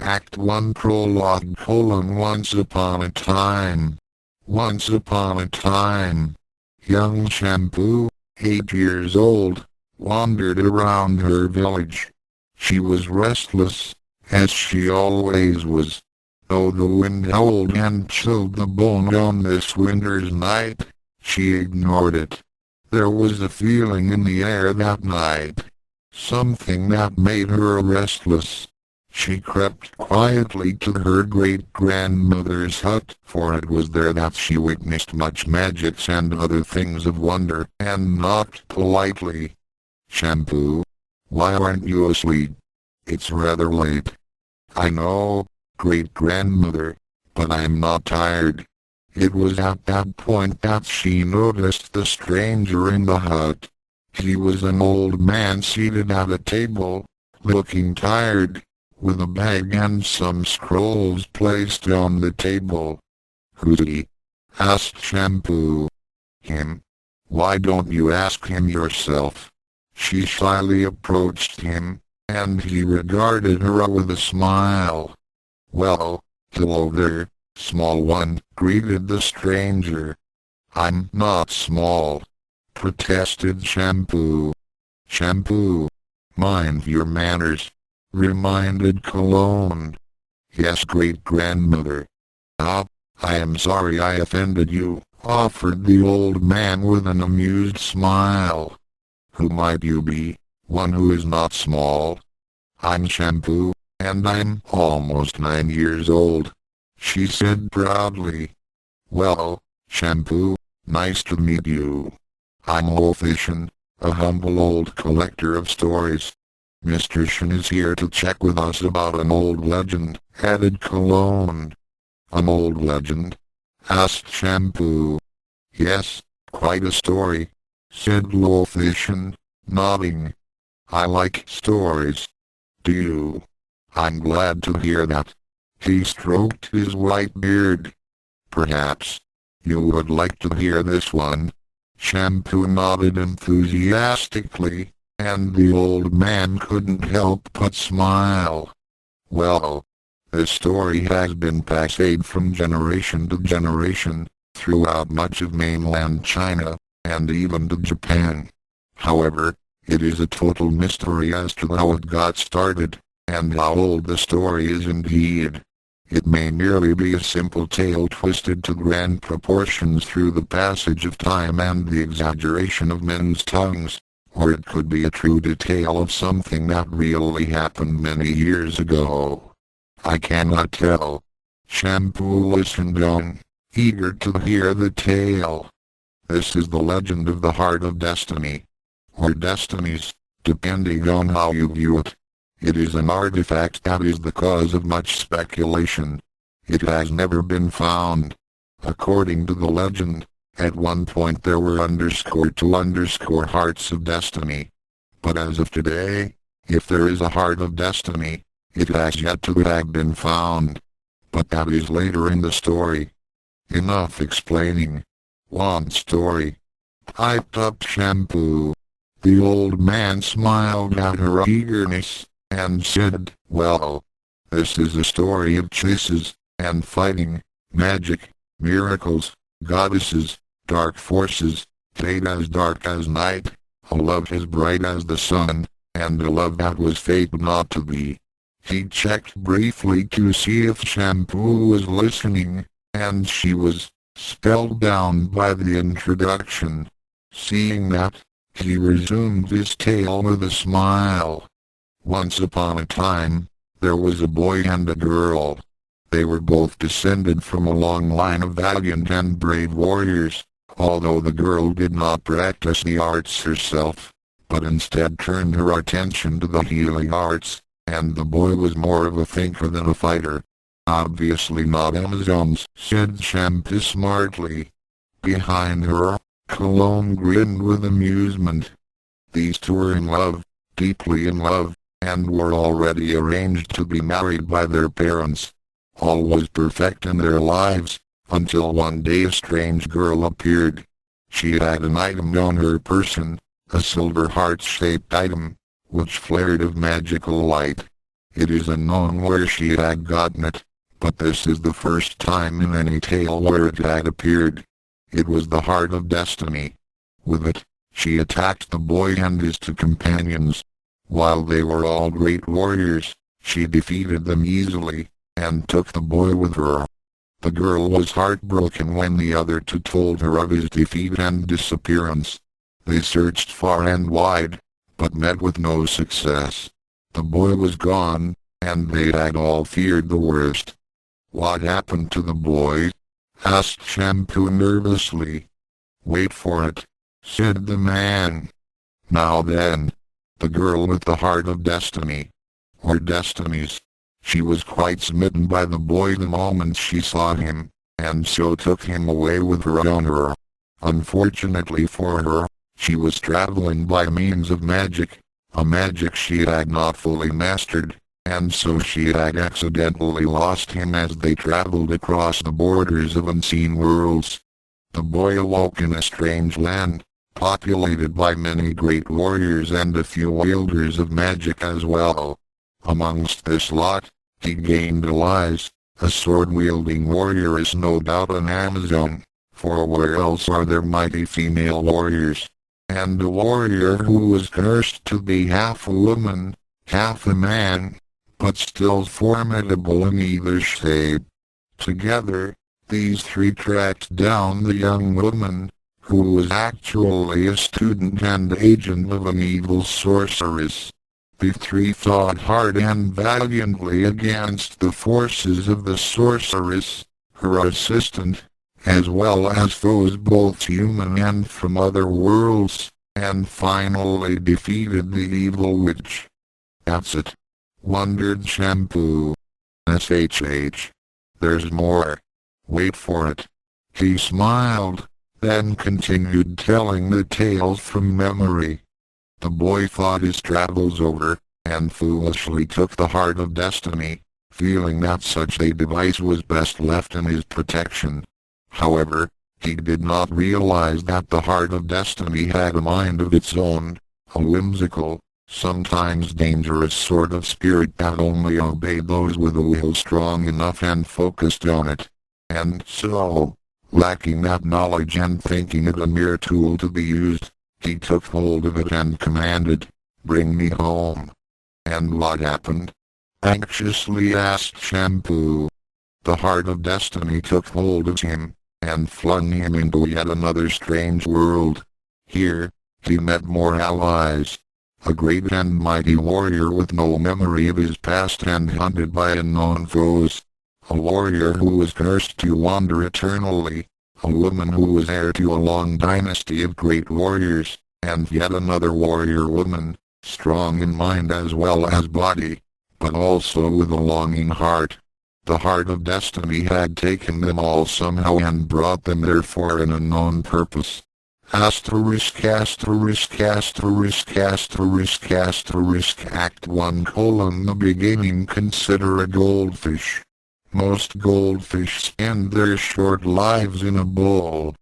Act 1 Prologue: Once upon a time. Once upon a time, young Shampoo, 8 years old, wandered around her village. She was restless, as she always was. Though the wind howled and chilled the bone on this winter's night, she ignored it. There was a feeling in the air that night, something that made her restless. She crept quietly to her great-grandmother's hut, for it was there that she witnessed much magics and other things of wonder, and knocked politely. "Shampoo, why aren't you asleep? It's rather late." "I know, great-grandmother, but I'm not tired." It was at that point that she noticed the stranger in the hut. He was an old man seated at a table, looking tired, with a bag and some scrolls placed on the table. "Who's he?" asked Shampoo. "Him? Why don't you ask him yourself?" She shyly approached him, and he regarded her with a smile. "Well, hello there, small one," greeted the stranger. "I'm not small," protested Shampoo. "Shampoo, mind your manners," reminded Cologne. "Yes, great-grandmother." "Ah, I am sorry I offended you," offered the old man with an amused smile. "Who might you be, one who is not small?" "I'm Shampoo, and I'm almost 9 years old," she said proudly. "Well, Shampoo, nice to meet you. I'm Wolfishin, a humble old collector of stories. Mr. Shin is here to check with us about an old legend," added Cologne. "An old legend?" asked Shampoo. "Yes, quite a story," said Wolfishin, nodding. "I like stories. Do you?" "I'm glad to hear that." He stroked his white beard. "Perhaps you would like to hear this one?" Shampoo nodded enthusiastically, and the old man couldn't help but smile. "Well, this story has been passed from generation to generation, throughout much of mainland China, and even to Japan. However, it is a total mystery as to how it got started, and how old the story is indeed. It may merely be a simple tale twisted to grand proportions through the passage of time and the exaggeration of men's tongues, or it could be a true detail of something that really happened many years ago. I cannot tell." Shampoo listened on, eager to hear the tale. "This is the legend of the Heart of Destiny, or destinies, depending on how you view it. It is an artifact that is the cause of much speculation. It has never been found. According to the legend, at one point there were _2_ hearts of destiny. But as of today, if there is a heart of destiny, it has yet to have been found. But that is later in the story. Enough explaining. Want story?" piped up Shampoo. The old man smiled at her eagerness, and said, "Well, this is a story of chases, and fighting, magic, miracles, goddesses, dark forces, fate as dark as night, a love as bright as the sun, and a love that was fate not to be." He checked briefly to see if Shampoo was listening, and she was, spellbound by the introduction. Seeing that, he resumed his tale with a smile. "Once upon a time, there was a boy and a girl. They were both descended from a long line of valiant and brave warriors, although the girl did not practice the arts herself, but instead turned her attention to the healing arts, and the boy was more of a thinker than a fighter." "Obviously not Amazons," said Shampoo smartly. Behind her, Cologne grinned with amusement. These two were in love, deeply in love, and were already arranged to be married by their parents. All was perfect in their lives, until one day a strange girl appeared. She had an item on her person, a silver heart-shaped item, which flared of magical light. It is unknown where she had gotten it, but this is the first time in any tale where it had appeared. It was the Heart of Destiny. With it, she attacked the boy and his two companions. While they were all great warriors, she defeated them easily, and took the boy with her. The girl was heartbroken when the other two told her of his defeat and disappearance. They searched far and wide, but met with no success. The boy was gone, and they had all feared the worst. "What happened to the boy?" asked Shampoo nervously. "Wait for it," said the man. Now then, the girl with the Heart of Destiny, or destinies. She was quite smitten by the boy the moment she saw him, and so took him away with her on her. Unfortunately for her, she was traveling by means of magic, a magic she had not fully mastered, and so she had accidentally lost him as they traveled across the borders of unseen worlds. The boy awoke in a strange land, populated by many great warriors and a few wielders of magic as well. Amongst this lot, he gained allies. A sword-wielding warrior is no doubt an Amazon, for where else are there mighty female warriors? And a warrior who was cursed to be half a woman, half a man, but still formidable in either shape. Together, these three tracked down the young woman, who was actually a student and agent of an evil sorceress. The three fought hard and valiantly against the forces of the sorceress, her assistant, as well as foes both human and from other worlds, and finally defeated the evil witch. "That's it," wondered Shampoo. "SHH. There's more. Wait for it." He smiled, then continued telling the tales from memory. The boy thought his travels over, and foolishly took the Heart of Destiny, feeling that such a device was best left in his protection. However, he did not realize that the Heart of Destiny had a mind of its own, a whimsical, sometimes dangerous sort of spirit that only obeyed those with a will strong enough and focused on it. And so, lacking that knowledge and thinking it a mere tool to be used, he took hold of it and commanded, "Bring me home." "And what happened?" anxiously asked Shampoo. The Heart of Destiny took hold of him, and flung him into yet another strange world. Here, he met more allies. A great and mighty warrior with no memory of his past and hunted by unknown foes. A warrior who was cursed to wander eternally. A woman who was heir to a long dynasty of great warriors, and yet another warrior woman, strong in mind as well as body, but also with a longing heart. The Heart of Destiny had taken them all somehow and brought them there for an unknown purpose. Asterisk asterisk asterisk asterisk asterisk Act 1 : The beginning. Consider a goldfish. Most goldfish spend their short lives in a bowl.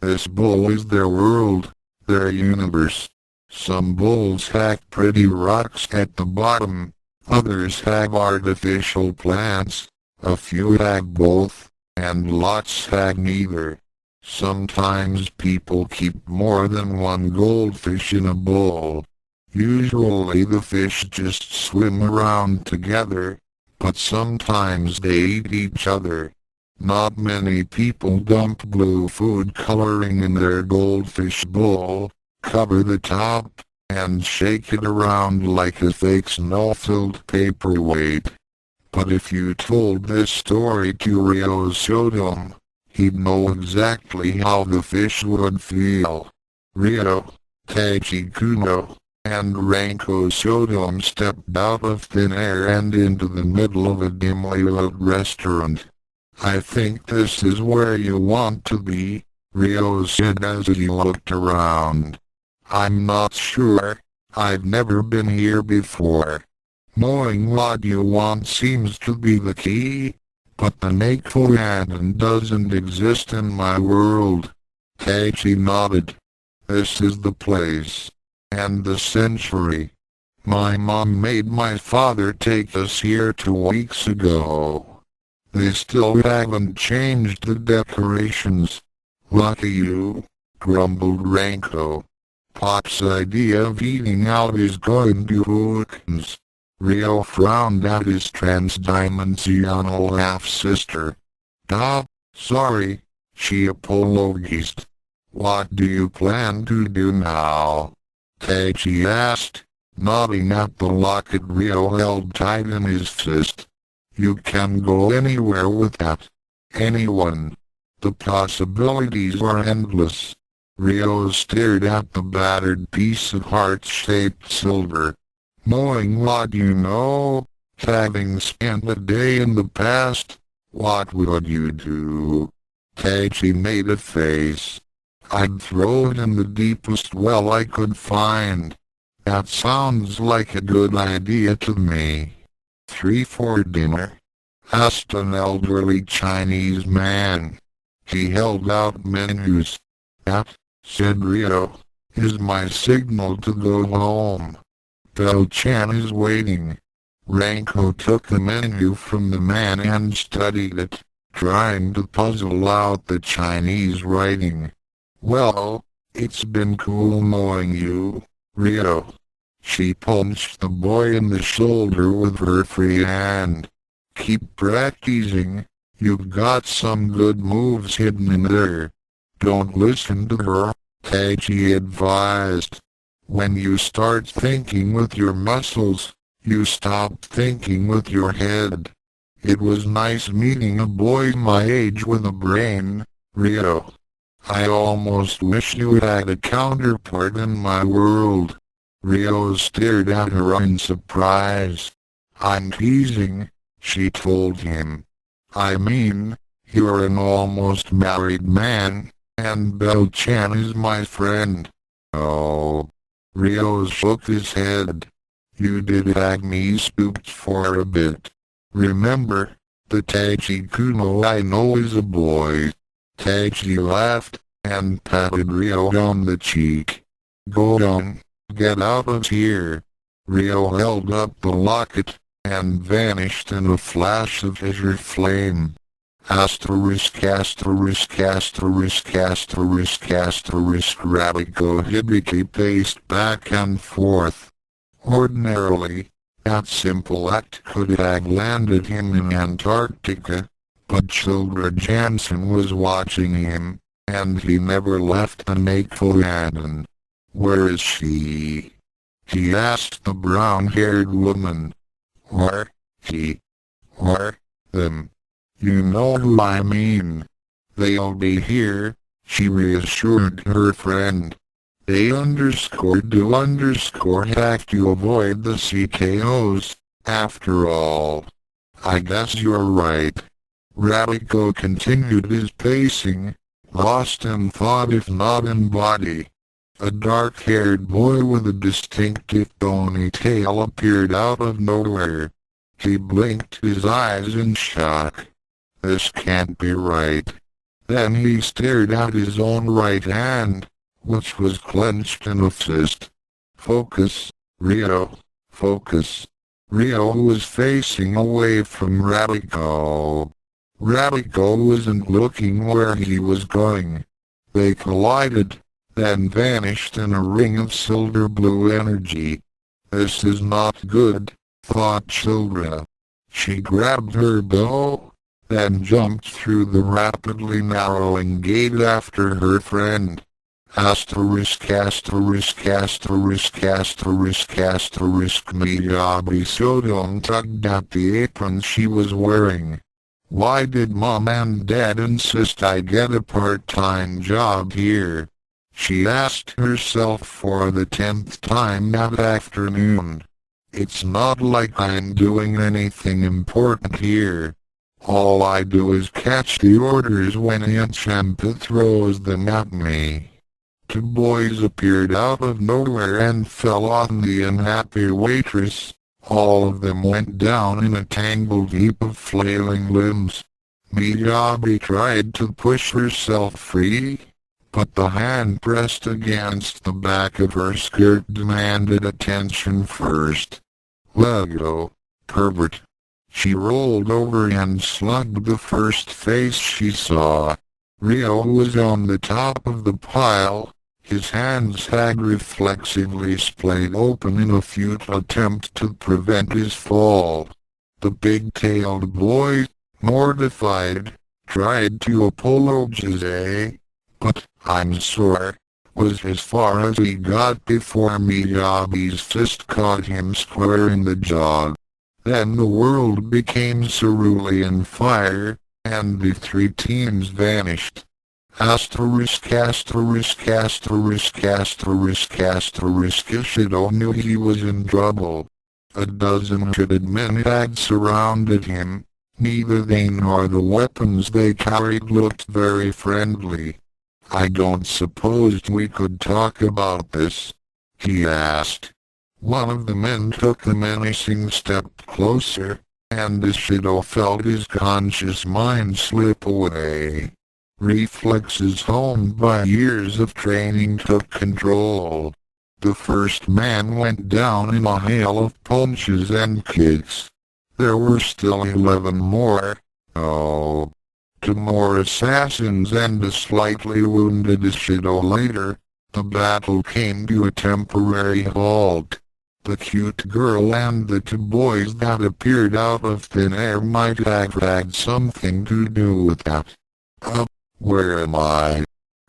This bowl is their world, their universe. Some bowls have pretty rocks at the bottom, others have artificial plants, a few have both, and lots have neither. Sometimes people keep more than one goldfish in a bowl. Usually the fish just swim around together, but sometimes they eat each other. Not many people dump blue food coloring in their goldfish bowl, cover the top, and shake it around like a fake snow-filled paperweight. But if you told this story to Ryo Saotome, he'd know exactly how the fish would feel. Ryo, Taichi Kuno, and Ryo Saotome stepped out of thin air and into the middle of a dimly lit restaurant. "I think this is where you want to be," Ryo said as he looked around. "I'm not sure, I've never been here before. Knowing what you want seems to be the key, but the Nakoyadan doesn't exist in my world." Taichi nodded. "This is the place. And the century. My mom made my father take us here 2 weeks ago. They still haven't changed the decorations. Lucky you, grumbled Ranko. Pop's idea of eating out is going to Hawkins. Ryo frowned at his transdimensional half-sister. Sorry, she apologized. What do you plan to do now? Taichi asked, nodding at the locket Ryo held tight in his fist. You can go anywhere with that. Anyone. The possibilities are endless. Ryo stared at the battered piece of heart-shaped silver. Knowing what you know, having spent a day in the past, what would you do? Taichi made a face. I'd throw it in the deepest well I could find. That sounds like a good idea to me. 3 for dinner? Asked an elderly Chinese man. He held out menus. That, said Ryo, is my signal to go home. Bell-chan is waiting. Ranko took the menu from the man and studied it, trying to puzzle out the Chinese writing. Well, it's been cool knowing you, Ryo. She punched the boy in the shoulder with her free hand. Keep practicing. You've got some good moves hidden in there. Don't listen to her, Taichi advised. When you start thinking with your muscles, you stop thinking with your head. It was nice meeting a boy my age with a brain, Ryo. I almost wish you had a counterpart in my world. Ryo stared at her in surprise. I'm teasing, she told him. I mean, you're an almost married man, and Bell-chan is my friend. Oh. Ryo shook his head. You did have me spooked for a bit. Remember, the Taichi Kuno I know is a boy. Taichi laughed, and patted Ryo on the cheek. Go on, get out of here. Ryo held up the locket, and vanished in a flash of azure flame. Asterisk asterisk asterisk asterisk asterisk Radico Hibiki paced back and forth. Ordinarily, that simple act could have landed him in Antarctica, but Childra Jansen was watching him, and he never left the Nakoaden. Where is she? He asked the brown-haired woman. Or he. Or them. You know who I mean. They'll be here, she reassured her friend. They have to avoid the CKOs, after all. I guess you're right. Radico continued his pacing, lost in thought if not in body. A dark-haired boy with a distinctive ponytail appeared out of nowhere. He blinked his eyes in shock. This can't be right. Then he stared at his own right hand, which was clenched in a fist. Focus, Ryo, focus. Ryo was facing away from Radico. Radico wasn't looking where he was going. They collided, then vanished in a ring of silver blue energy. This is not good, thought Childra. She grabbed her bow, then jumped through the rapidly narrowing gate after her friend. Asterisk asterisk asterisk asterisk asterisk Miyabi Sodong tugged at the apron she was wearing. Why did Mom and Dad insist I get a part-time job here? She asked herself for the 10th time that afternoon. It's not like I'm doing anything important here. All I do is catch the orders when Aunt Champa throws them at me. 2 boys appeared out of nowhere and fell on the unhappy waitress. All of them went down in a tangled heap of flailing limbs. Miyabi tried to push herself free, but the hand pressed against the back of her skirt demanded attention first. Let go, pervert. She rolled over and slugged the first face she saw. Ryo was on the top of the pile. His hands had reflexively splayed open in a futile attempt to prevent his fall. The big-tailed boy, mortified, tried to apologize, but "I'm sore," was as far as he got before Miyabi's fist caught him square in the jaw. Then the world became cerulean fire, and the three teens vanished. Ishido knew he was in trouble. A dozen hooded men had surrounded him. Neither they nor the weapons they carried looked very friendly. "I don't suppose we could talk about this?" he asked. One of the men took a menacing step closer, and Ishido felt his conscious mind slip away. Reflexes honed by years of training took control. The first man went down in a hail of punches and kicks. There were still 11 more. Oh. 2 more assassins and a slightly wounded Ishido later, the battle came to a temporary halt. The cute girl and the 2 boys that appeared out of thin air might have had something to do with that. Where am I?"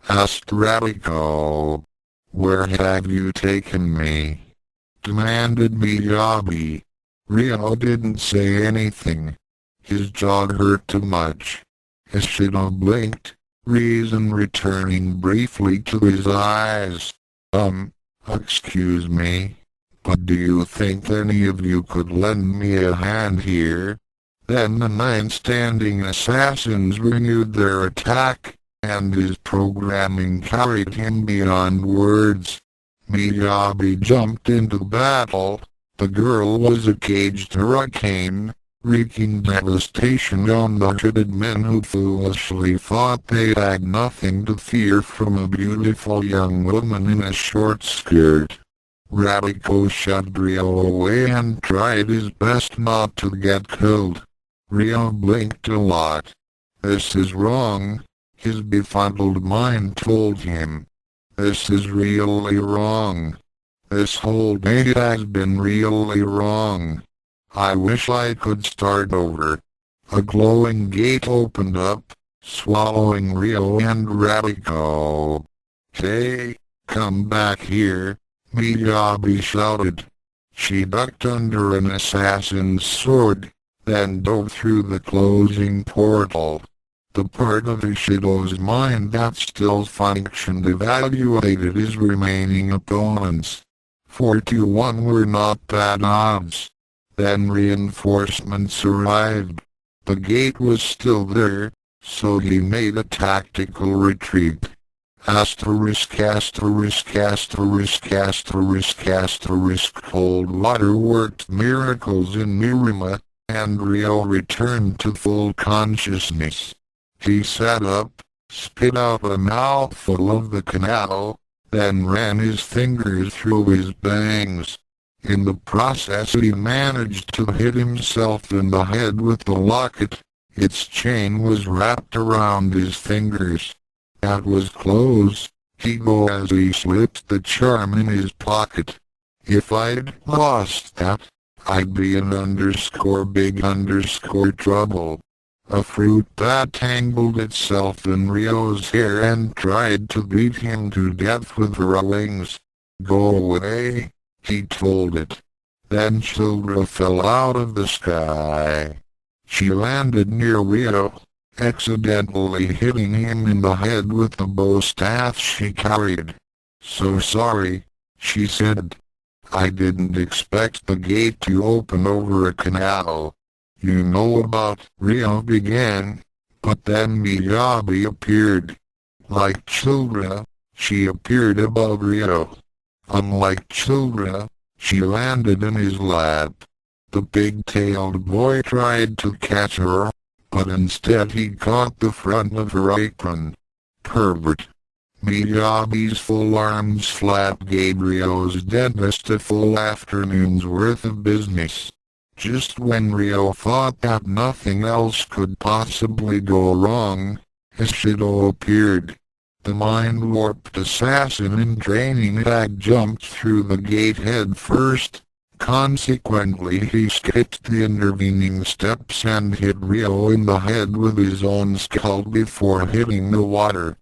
asked Radiko. "Where have you taken me?" demanded Miyabi. Ryo didn't say anything. His jaw hurt too much. Ishido blinked, reason returning briefly to his eyes. Excuse me, but do you think any of you could lend me a hand here?" Then the 9 standing assassins renewed their attack, and his programming carried him beyond words. Miyabi jumped into battle. The girl was a caged hurricane, wreaking devastation on the hooded men who foolishly thought they had nothing to fear from a beautiful young woman in a short skirt. Radiko shoved Ryo away and tried his best not to get killed. Ryo blinked a lot. This is wrong, his befuddled mind told him. This is really wrong. This whole day has been really wrong. I wish I could start over. A glowing gate opened up, swallowing Ryo and Radiko. "Hey, come back here," Miyabi shouted. She ducked under an assassin's sword, then dove through the closing portal. The part of Ishido's mind that still functioned evaluated his remaining opponents. 4-1 were not bad odds. Then reinforcements arrived. The gate was still there, so he made a tactical retreat. Cold water worked miracles in Mirima, and Ryo returned to full consciousness. He sat up, spit out a mouthful of the canal, then ran his fingers through his bangs. In the process he managed to hit himself in the head with the locket. Its chain was wrapped around his fingers. That was close, he go as he slipped the charm in his pocket. If I'd lost that, I'd be in big trouble. A fruit bat tangled itself in Ryo's hair and tried to beat him to death with her wings. "Go away," he told it. Then Childra fell out of the sky. She landed near Ryo, accidentally hitting him in the head with the bow staff she carried. "So sorry," she said. "I didn't expect the gate to open over a canal." "You know about," Ryo began, but then Miyabi appeared. Like Childra, she appeared above Ryo. Unlike Childra, she landed in his lap. The big-tailed boy tried to catch her, but instead he caught the front of her apron. "Pervert," Miyabi's full arms flap gave Ryo's dentist a full afternoon's worth of business. Just when Ryo thought that nothing else could possibly go wrong, Ishido appeared. The mind-warped assassin in training had jumped through the gate head first. Consequently, he skipped the intervening steps and hit Ryo in the head with his own skull before hitting the water.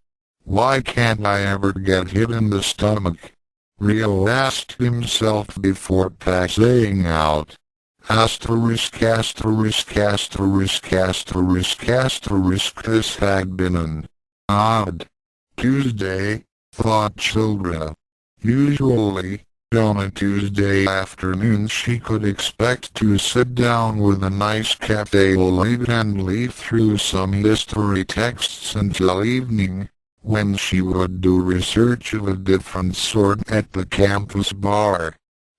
Why can't I ever get hit in the stomach? Ryo asked himself before passing out. Asterisk asterisk asterisk asterisk asterisk. This had been an odd Tuesday, thought Childra. Usually, on a Tuesday afternoon she could expect to sit down with a nice cafe late and leaf through some history texts until evening, when she would do research of a different sort at the campus bar.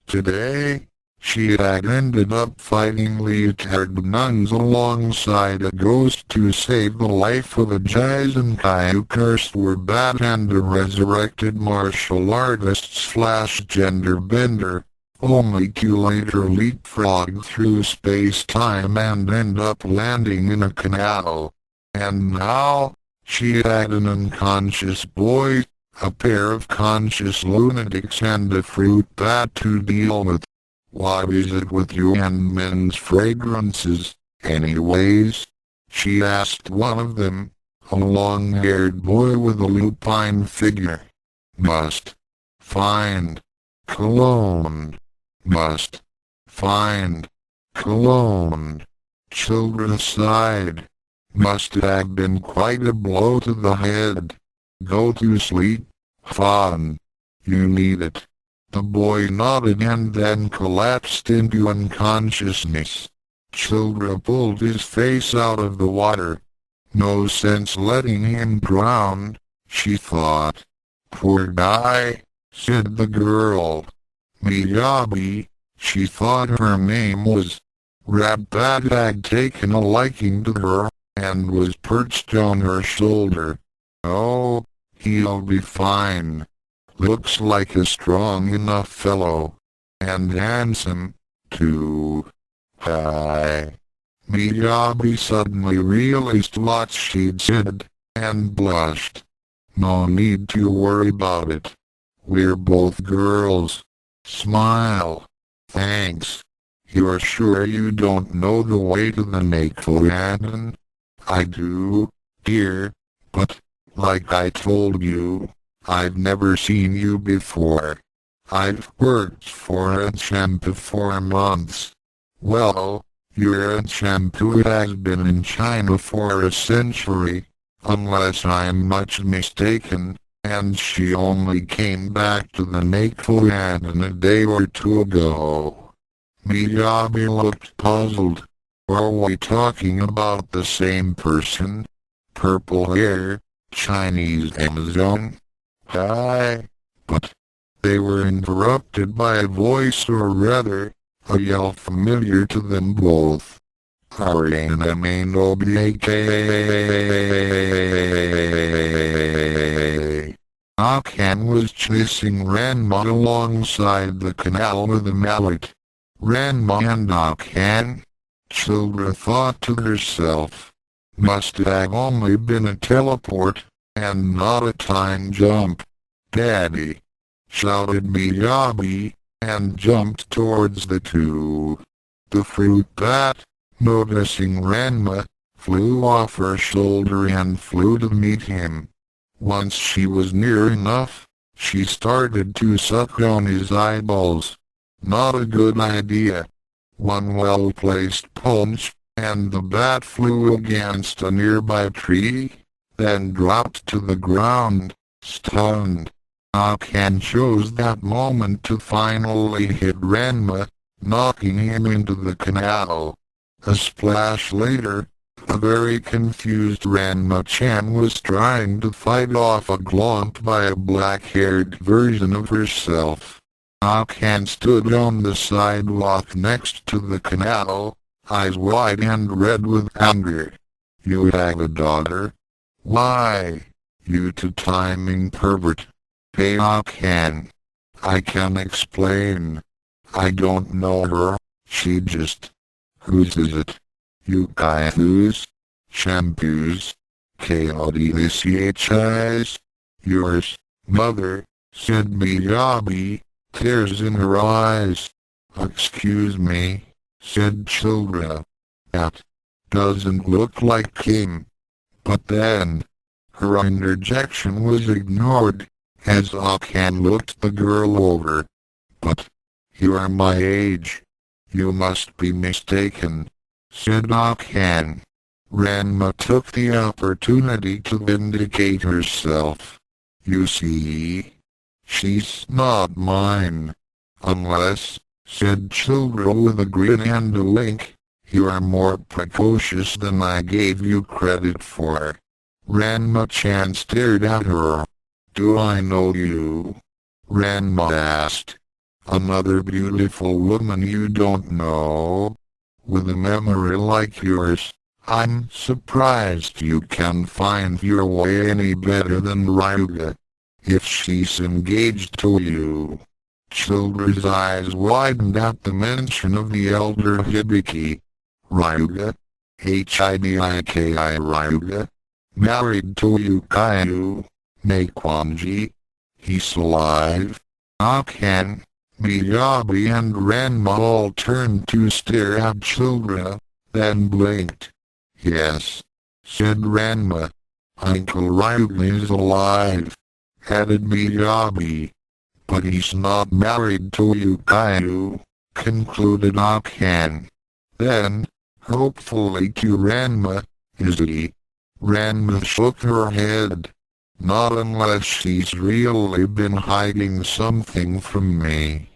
Today, she had ended up fighting leotard nuns alongside a ghost to save the life of a Jizenkai who cursed were bad and a resurrected martial artist/gender bender, only to later leapfrog through space-time and end up landing in a canal. And now, she had an unconscious boy, a pair of conscious lunatics and a fruit bat to deal with. What is it with you and men's fragrances, anyways? She asked one of them, a long-haired boy with a lupine figure. Must find cologne. Must find cologne. Children sighed. Must have been quite a blow to the head. Go to sleep, Fawn. You need it. The boy nodded and then collapsed into unconsciousness. Childra pulled his face out of the water. No sense letting him drown, she thought. Poor guy, said the girl. Miyabi, she thought her name was. Rabat had taken a liking to her, and was perched on her shoulder. Oh, he'll be fine. Looks like a strong enough fellow. And handsome, too. Hi. Miyabi suddenly realized what she'd said, and blushed. No need to worry about it. We're both girls. Smile. Thanks. You're sure you don't know the way to the Nakoyaden? I do, dear, but, like I told you, I've never seen you before. I've worked for a shampoo for months. Well, your shampoo has been in China for a century, unless I'm much mistaken, and she only came back to the Nakoyaden a day or two ago. Miyabi looked puzzled. Are we talking about the same person? Purple hair, Chinese Amazon? Hi. But they were interrupted by a voice, or rather, a yell familiar to them both. Arane no BK. Akan was chasing Ranma alongside the canal with a mallet. Ranma and Akan? Childra thought to herself. Must have only been a teleport, and not a time jump. Daddy! Shouted Miyabi, and jumped towards the two. The fruit bat, noticing Ranma, flew off her shoulder and flew to meet him. Once she was near enough, she started to suck on his eyeballs. Not a good idea. One well-placed punch, and the bat flew against a nearby tree, then dropped to the ground, stunned. Akan chose that moment to finally hit Ranma, knocking him into the canal. A splash later, a very confused Ranma-chan was trying to fight off a glomp by a black-haired version of herself. Akan stood on the sidewalk next to the canal, eyes wide and red with anger. You have a daughter? Why? You two-timing pervert. Hey, I can explain. I don't know her. She just... Whose is it? You guy whose? Shampoos. K-O-D-C-H-I's. Yours, mother, said Miyabi, tears in her eyes. Excuse me, said Childra. That doesn't look like him. But then, her interjection was ignored, as Akan looked the girl over. But, you are my age. You must be mistaken, said Akan. Ranma took the opportunity to vindicate herself. You see, she's not mine. Unless, said Childra with a grin and a wink, you are more precocious than I gave you credit for. Ranma-chan stared at her. Do I know you? Ranma asked. Another beautiful woman you don't know? With a memory like yours, I'm surprised you can find your way any better than Ryuga. If she's engaged to you. Childra's eyes widened at the mention of the elder Hibiki. Ryuga? Hibiki Ryuga? Married to Yukayu? Meikwanji? He's alive? Akan, Miyabi and Ranma all turned to stare at Childra, then blinked. Yes, said Ranma. Uncle Ryuga is alive, added Miyabi. But he's not married to Yukayu, concluded Akan. Then, hopefully to Ranma, is he? Ranma shook her head. Not unless she's really been hiding something from me.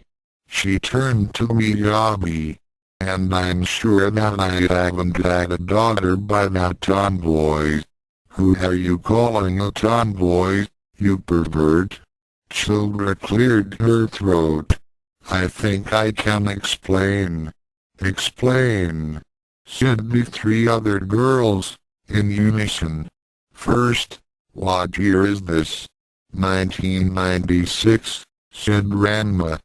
She turned to Miyabi. And I'm sure that I haven't had a daughter by that tomboy. Who are you calling a tomboy, you pervert? Childra cleared her throat. I think I can explain. Explain, said the three other girls, in unison. First, what year is this? 1996, said Ranma.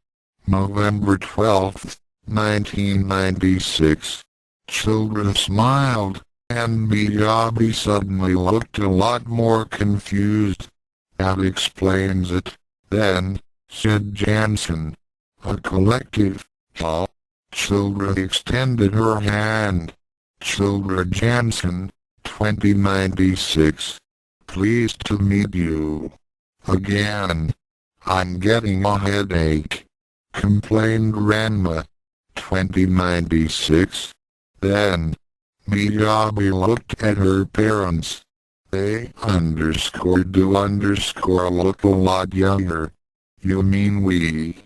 November 12th. 1996. Children smiled, and Miyabi suddenly looked a lot more confused. That explains it, then, said Jansen. A collective, huh? Children extended her hand. Children Jansen, 2096. Pleased to meet you. Again. I'm getting a headache, complained Ranma. 2096. Then, Miyabi looked at her parents. They look a lot younger. You mean we?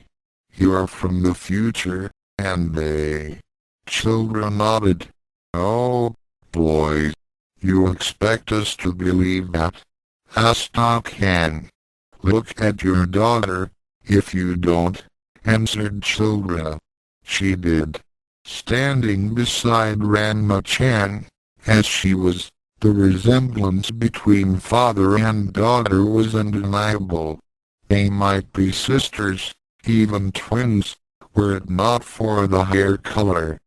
You're from the future, and they. Children nodded. Oh, boys. You expect us to believe that? Asked Akan. Look at your daughter, if you don't, answered Children. She did. Standing beside Ranma-chan, as she was, the resemblance between father and daughter was undeniable. They might be sisters, even twins, were it not for the hair color.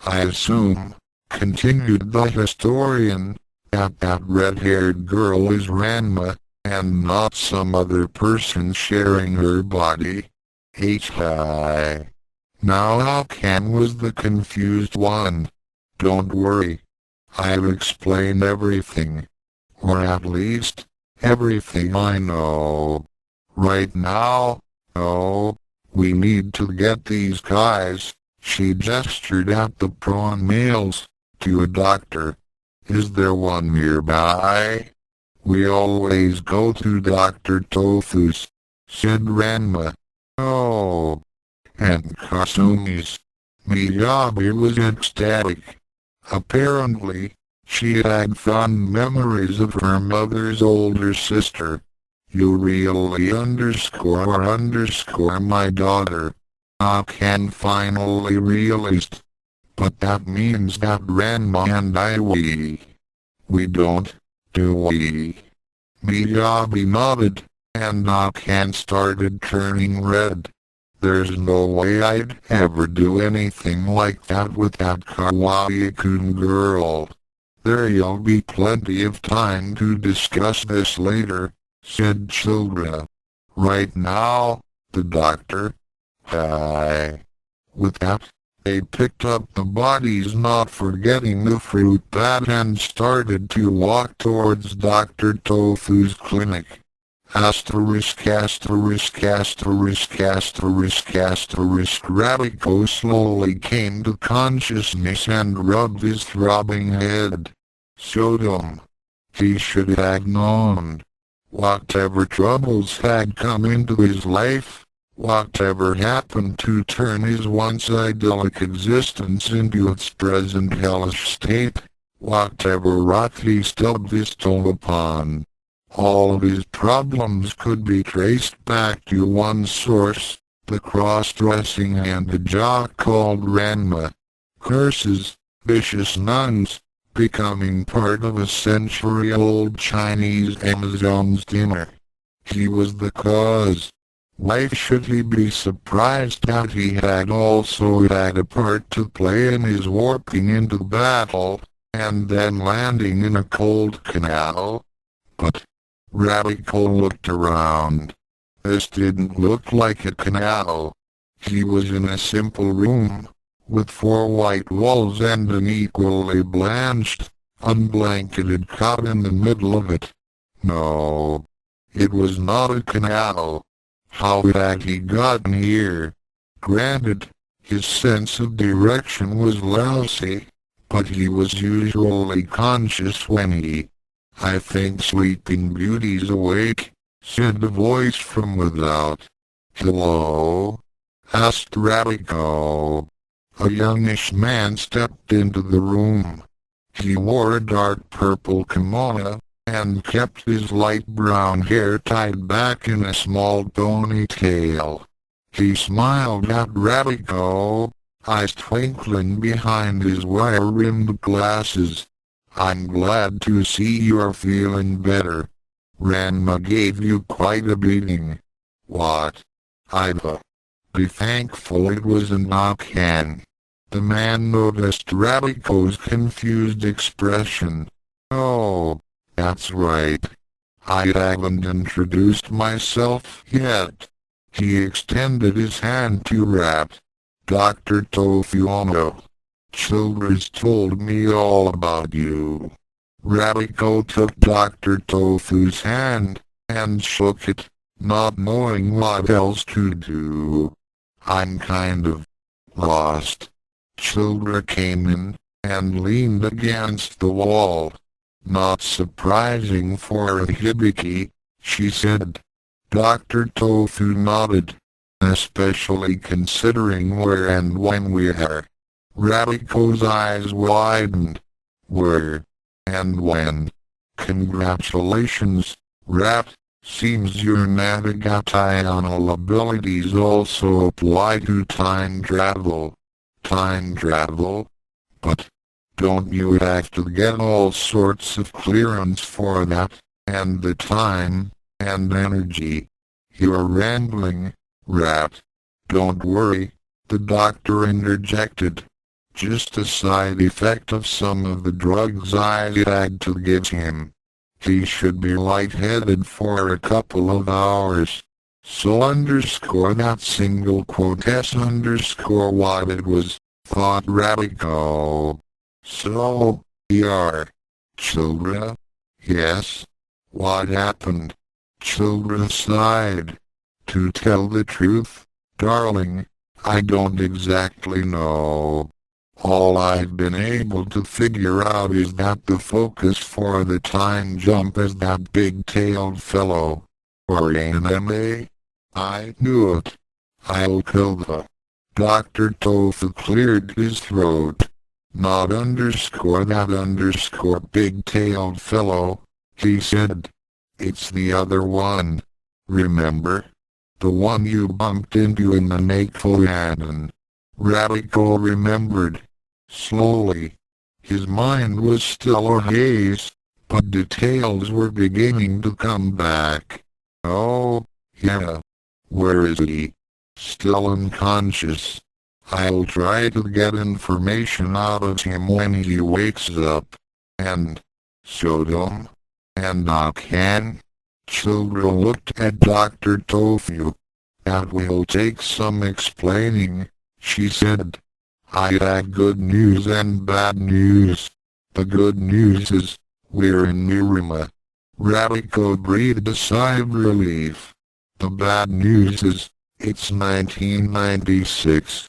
I assume, continued the historian, that red-haired girl is Ranma, and not some other person sharing her body. Hi. Now Akan was the confused one. Don't worry. I'll explain everything. Or at least, everything I know. Right now, oh, we need to get these guys, she gestured at the prawn males, to a doctor. Is there one nearby? We always go to Dr. Tofu's, said Ranma. Oh. And Kasumi's. Miyabi was ecstatic. Apparently, she had fond memories of her mother's older sister. You really underscore my daughter. Akan finally realized. But that means that Ranma and I we don't, do we? Miyabi nodded, and Akan started turning red. There's no way I'd ever do anything like that with that kawaii-kun girl. There'll be plenty of time to discuss this later, said Childra. Right now, the doctor. Hi. With that, they picked up the bodies, not forgetting the fruit bat, and started to walk towards Dr. Tofu's clinic. Radiko slowly came to consciousness and rubbed his throbbing head. Saotome. He should have known. Whatever troubles had come into his life, whatever happened to turn his once idyllic existence into its present hellish state, whatever rot he stubbed his toe upon. All of his problems could be traced back to one source, the cross-dressing and the jock called Ranma. Curses, vicious nuns, becoming part of a century-old Chinese Amazon's dinner. He was the cause. Why should he be surprised that he had also had a part to play in his warping into battle, and then landing in a cold canal? But Radiko looked around. This didn't look like a canal. He was in a simple room, with 4 white walls and an equally blanched, unblanketed cot in the middle of it. No, it was not a canal. How had he gotten here? Granted, his sense of direction was lousy, but he was usually conscious when I think Sleeping Beauty's awake, said a voice from without. Hello? Asked Radiko. A youngish man stepped into the room. He wore a dark purple kimono, and kept his light brown hair tied back in a small ponytail. He smiled at Radiko, eyes twinkling behind his wire-rimmed glasses. I'm glad to see you're feeling better. Ranma gave you quite a beating. What? I'd be thankful it wasn't Akan. The man noticed Radiko's confused expression. Oh, that's right. I haven't introduced myself yet. He extended his hand to Rat. Dr. Tofuono. Children's told me all about you. Radiko took Dr. Tofu's hand, and shook it, not knowing what else to do. I'm kind of lost. Children came in, and leaned against the wall. Not surprising for a Hibiki, she said. Dr. Tofu nodded, especially considering where and when we are. Radiko's eyes widened. Where? And when? Congratulations, Rat. Seems your navigational abilities also apply to time travel. Time travel? But don't you have to get all sorts of clearance for that, and the time, and energy? You're rambling, Rat. Don't worry, the doctor interjected. Just a side effect of some of the drugs I had to give him. He should be lightheaded for a couple of hours. So underscore that single quote S underscore what it was, thought Radiko. So, Children? Yes? What happened? Children sighed. To tell the truth, darling, I don't exactly know. All I've been able to figure out is that the focus for the time jump is that big-tailed fellow. Or anime? I knew it. I'll kill the... Dr. Tofu cleared his throat. Not underscore that underscore big-tailed fellow, he said. It's the other one. Remember? The one you bumped into in the Nakoyaden. Radiko remembered. Slowly. His mind was still a haze, but details were beginning to come back. Oh, yeah. Where is he? Still unconscious. I'll try to get information out of him when he wakes up. And Saotome and Akan. Children looked at Dr. Tofu. That will take some explaining, she said. I have good news and bad news. The good news is, we're in Nirima. Radiko breathed a sigh of relief. The bad news is, it's 1996.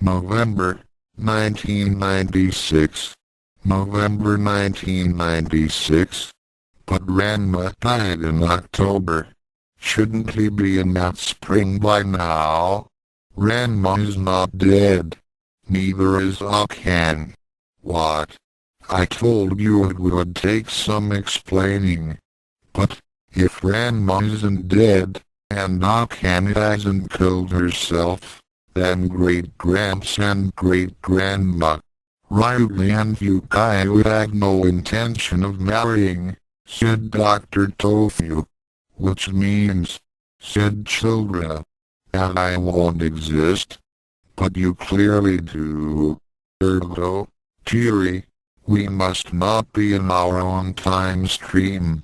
November 1996. November 1996. But Ranma died in October. Shouldn't he be in that spring by now? Ranma is not dead. Neither is Akan. What? I told you it would take some explaining. But, if Ranma isn't dead, and Akan hasn't killed herself, then great-gramps and great-grandma, Ryugi and Yukai would have no intention of marrying, said Dr. Tofu. Which means, said Children, that I won't exist. But you clearly do. Ergo, Kiri, we must not be in our own time stream.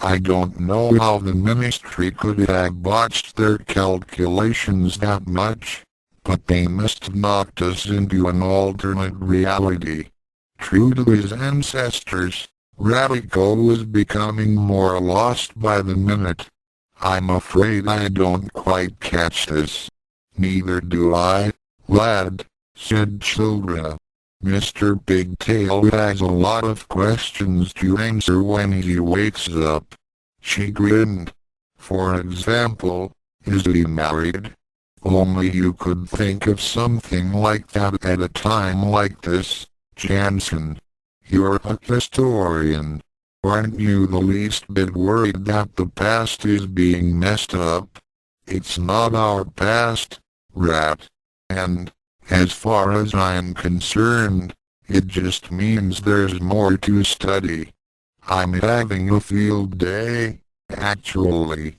I don't know how the Ministry could have botched their calculations that much, but they must have knocked us into an alternate reality. True to his ancestors, Radiko was becoming more lost by the minute. I'm afraid I don't quite catch this. Neither do I, lad, said Children. Mr. Bigtail has a lot of questions to answer when he wakes up. She grinned. For example, is he married? Only you could think of something like that at a time like this, Jansen. You're a historian. Aren't you the least bit worried that the past is being messed up? It's not our past, Rat. And, as far as I'm concerned, it just means there's more to study. I'm having a field day, actually.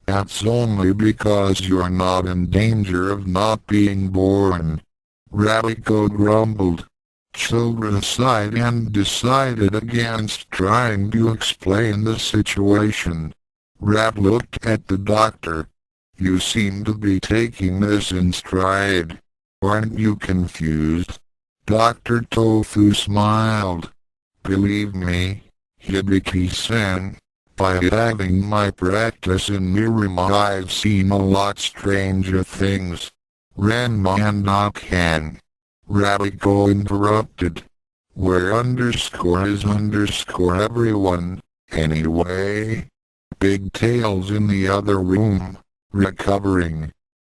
That's only because you're not in danger of not being born. Radiko grumbled. Children sighed and decided against trying to explain the situation. Rat looked at the doctor. You seem to be taking this in stride. Aren't you confused? Dr. Tofu smiled. Believe me, Hibiki-san, by having my practice in Nirima I've seen a lot stranger things. Ranma and Akan. Radiko interrupted. Where underscore is underscore everyone, anyway. Bigtail's in the other room, recovering.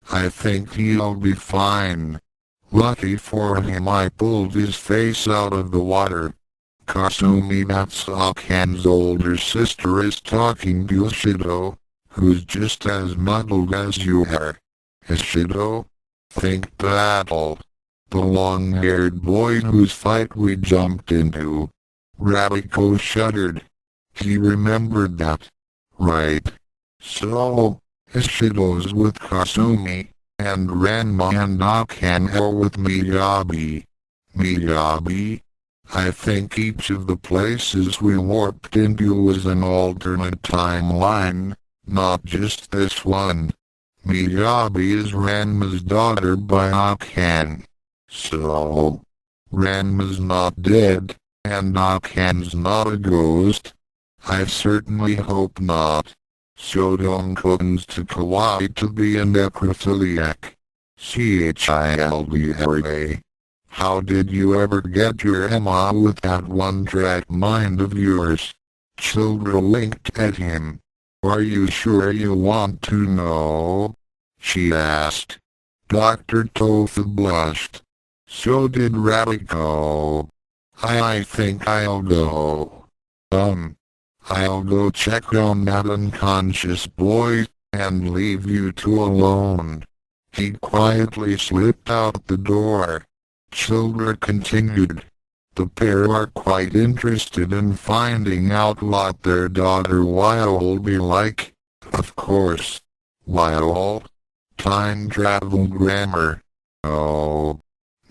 I think he'll be fine. Lucky for him I pulled his face out of the water. Kasumi, that's Akan's older sister, is talking to Ishido, who's just as muddled as you are. Ishido? Think battle. The long-haired boy whose fight we jumped into. Radiko shuddered. He remembered that. Right. So, Ishido's with Kasumi, and Ranma and Akan are with Miyabi. Miyabi? I think each of the places we warped into was an alternate timeline, not just this one. Miyabi is Ranma's daughter by Akan. So, Ranma's not dead, and Akan's not a ghost? I certainly hope not. Saotome couldn't to kawaii to be a necrophiliac. Childra. How did you ever get your Emma with that one-track mind of yours? Childra linked at him. Are you sure you want to know? She asked. Dr. Tofu blushed. So did Radiko. I think I'll go. I'll go check on that unconscious boy, and leave you two alone. He quietly slipped out the door. Children continued. The pair are quite interested in finding out what their daughter Ryo will be like. Of course. Ryo. Time travel grammar. Oh.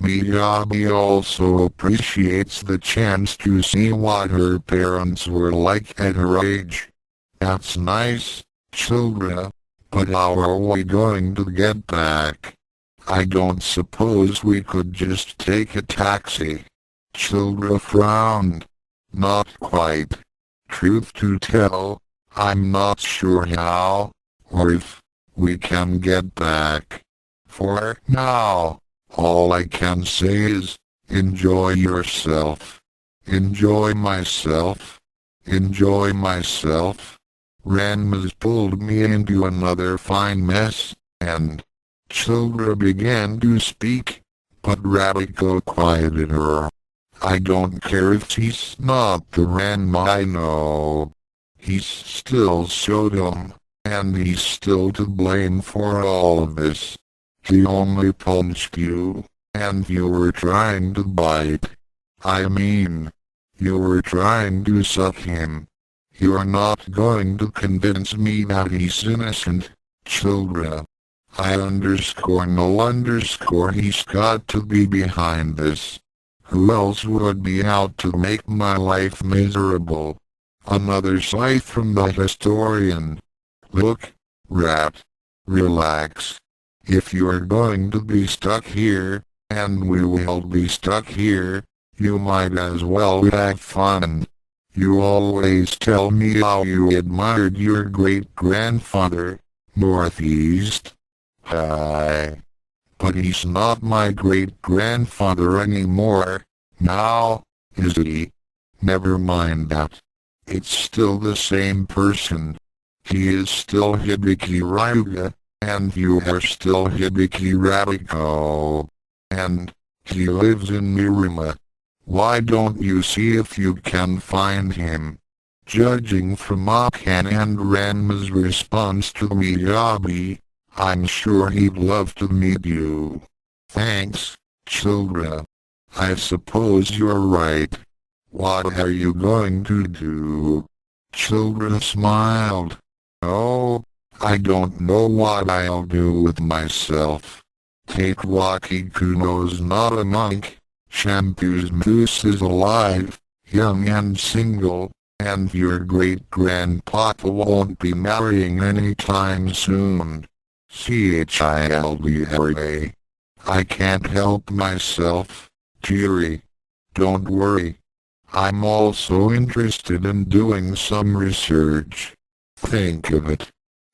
Miyabi also appreciates the chance to see what her parents were like at her age. That's nice, children. But how are we going to get back? I don't suppose we could just take a taxi. Children frowned. Not quite. Truth to tell, I'm not sure how, or if, we can get back. For now, all I can say is, enjoy yourself. Enjoy myself. Enjoy myself. Ranma's pulled me into another fine mess, and children began to speak, but Radiko quieted her. I don't care if he's not the Ranma I know. He's still Saotome, and he's still to blame for all of this. He only punched you, and you were trying to bite. I mean, you were trying to suck him. You're not going to convince me that he's innocent, children. He's got to be behind this. Who else would be out to make my life miserable? Another sight from the historian. Look, Rat. Relax. If you're going to be stuck here, and we will be stuck here, you might as well have fun. You always tell me how you admired your great-grandfather, Northeast. Hi. But he's not my great-grandfather anymore, now, is he? Never mind that. It's still the same person. He is still Hibiki Ryuga, and you are still Hibiki Radiko. And he lives in Miruma. Why don't you see if you can find him? Judging from Akan and Ranma's response to Miyabi, I'm sure he'd love to meet you. Thanks, children. I suppose you're right. What are you going to do? Children smiled. Oh, I don't know what I'll do with myself. Tatewaki Kuno's not a monk. Shampoo's moose is alive, young and single, and your great-grandpapa won't be marrying anytime soon. Childra. I can't help myself, dearie. Don't worry. I'm also interested in doing some research. Think of it.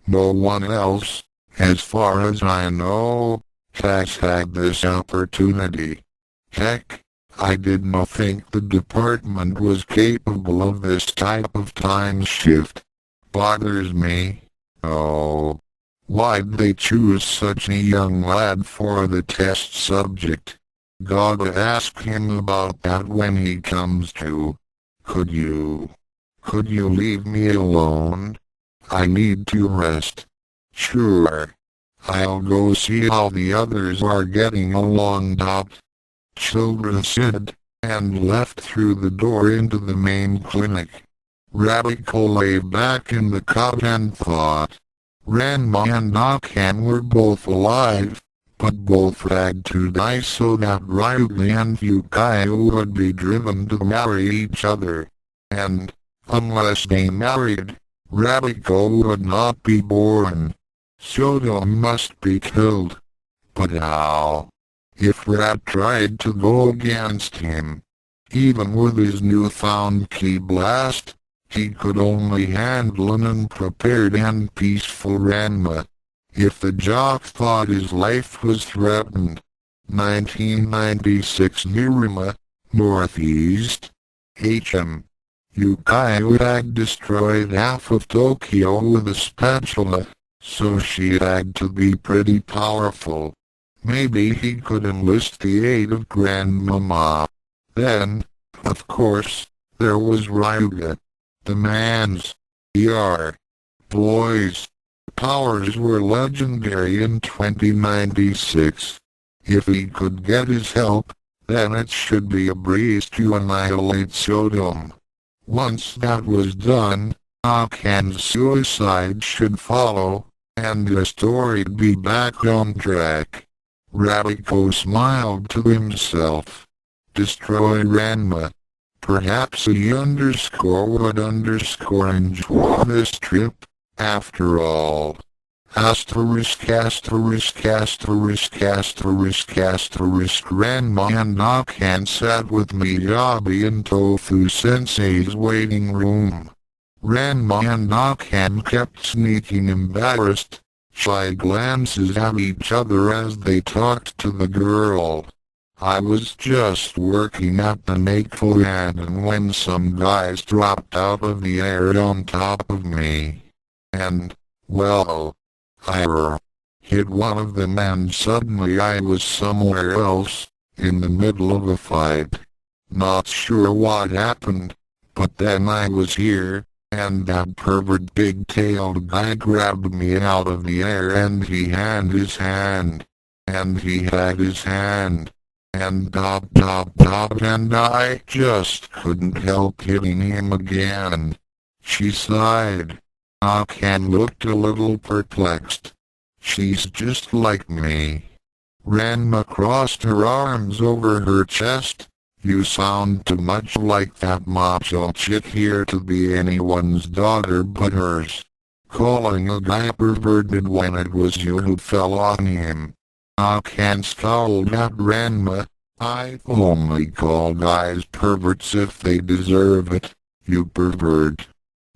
No one else, as far as I know, has had this opportunity. Heck, I didn't think the department was capable of this type of time shift. Bothers me. Oh. Why'd they choose such a young lad for the test subject? Gotta ask him about that when he comes to. Could you leave me alone? I need to rest. Sure. I'll go see how the others are getting along. Children said, and left through the door into the main clinic. Radiko lay back in the cot and thought. Ranma and Akan were both alive, but both had to die so that Ryuga and Yukio would be driven to marry each other. And, unless they married, Radiko would not be born. Saotome must be killed. But how? If Rat tried to go against him, even with his newfound ki blast, he could only handle an unprepared and peaceful Ranma. If the jock thought his life was threatened. 1996 Miruma, Northeast. HM. Yukio had destroyed half of Tokyo with a spatula, so she had to be pretty powerful. Maybe he could enlist the aid of Grandmama. Then, of course, there was Ryuga. The man's boys' powers were legendary in 2096. If he could get his help, then it should be a breeze to annihilate Saotome. Once that was done, Akan's suicide should follow, and the story'd be back on track. Radiko smiled to himself. Destroy Ranma. Perhaps he would enjoy this trip, after all. Ranma and Akan sat with Miyabi in Tofu Sensei's waiting room. Ranma and Akan kept sneaking embarrassed, shy glances at each other as they talked to the girl. I was just working at the Nakeful and when some guys dropped out of the air on top of me. And, well, I hit one of them and suddenly I was somewhere else, in the middle of a fight. Not sure what happened, but then I was here, and that pervert big-tailed guy grabbed me out of the air and he had his hand. And I just couldn't help hitting him again. She sighed. Akan looked a little perplexed. She's just like me. Ranma crossed her arms over her chest. You sound too much like that macho chick here to be anyone's daughter but hers. Calling a guy perverted when it was you who fell on him. Akan scowled at Ranma. I only call guys perverts if they deserve it, you pervert.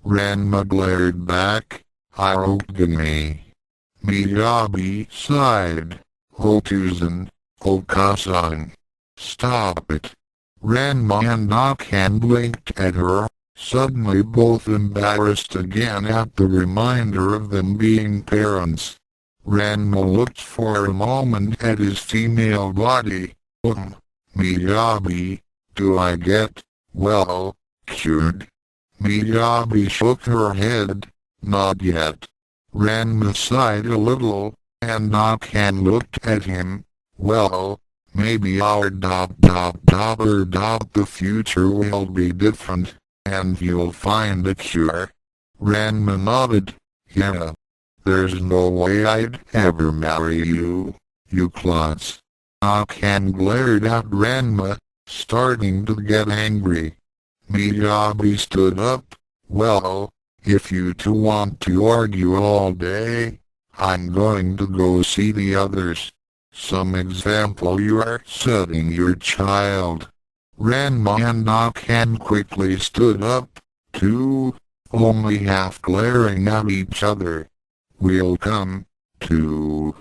Ranma glared back. Arogami. Miyabi sighed. Otuzan, Okasan. Stop it. Ranma and Akan blinked at her, suddenly both embarrassed again at the reminder of them being parents. Ranma looked for a moment at his female body. Miyabi, do I get, well, cured? Miyabi shook her head. Not yet. Ranma sighed a little, and Akan looked at him. Well, maybe our the future will be different, and you'll find a cure. Ranma nodded. Yeah. There's no way I'd ever marry you, you klutz. Akan glared at Ranma, starting to get angry. Miyabi stood up. Well, if you two want to argue all day, I'm going to go see the others. Some example you are setting your child. Ranma and Akan quickly stood up, too, only half glaring at each other. We'll come, too.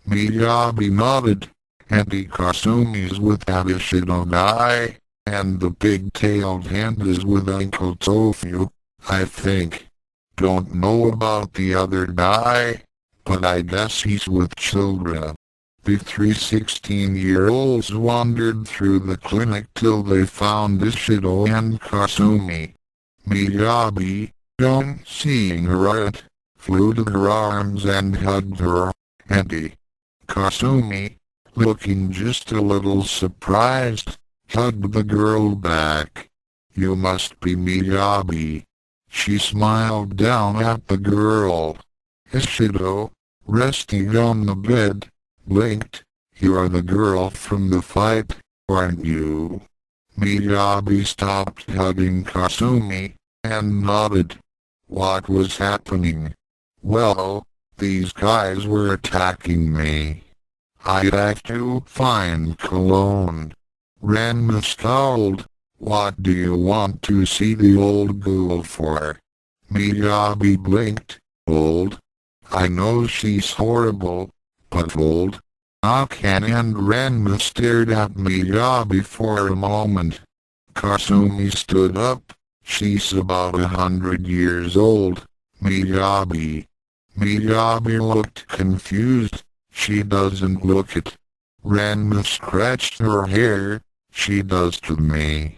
Miyabi nodded. And Kasumi's with that Ishido guy, and the big-tailed hand is with Uncle Tofu, I think. Don't know about the other guy, but I guess he's with children. The 3 16-year-olds wandered through the clinic till they found Ishido and Kasumi. Miyabi, on seeing her, flew to her arms and hugged her, and Kasumi, looking just a little surprised, hugged the girl back. You must be Miyabi. She smiled down at the girl. Ishido, resting on the bed, blinked. You are the girl from the fight, aren't you? Miyabi stopped hugging Kasumi, and nodded. What was happening? Well, these guys were attacking me. I have to find cologne. Ranma scowled. What do you want to see the old ghoul for? Miyabi blinked. Old? I know she's horrible, but old? Akan and Ranma stared at Miyabi for a moment. Kasumi stood up. She's about 100 years old. Miyabi. Miyabi looked confused. She doesn't look it. Ranma scratched her hair. She does to me.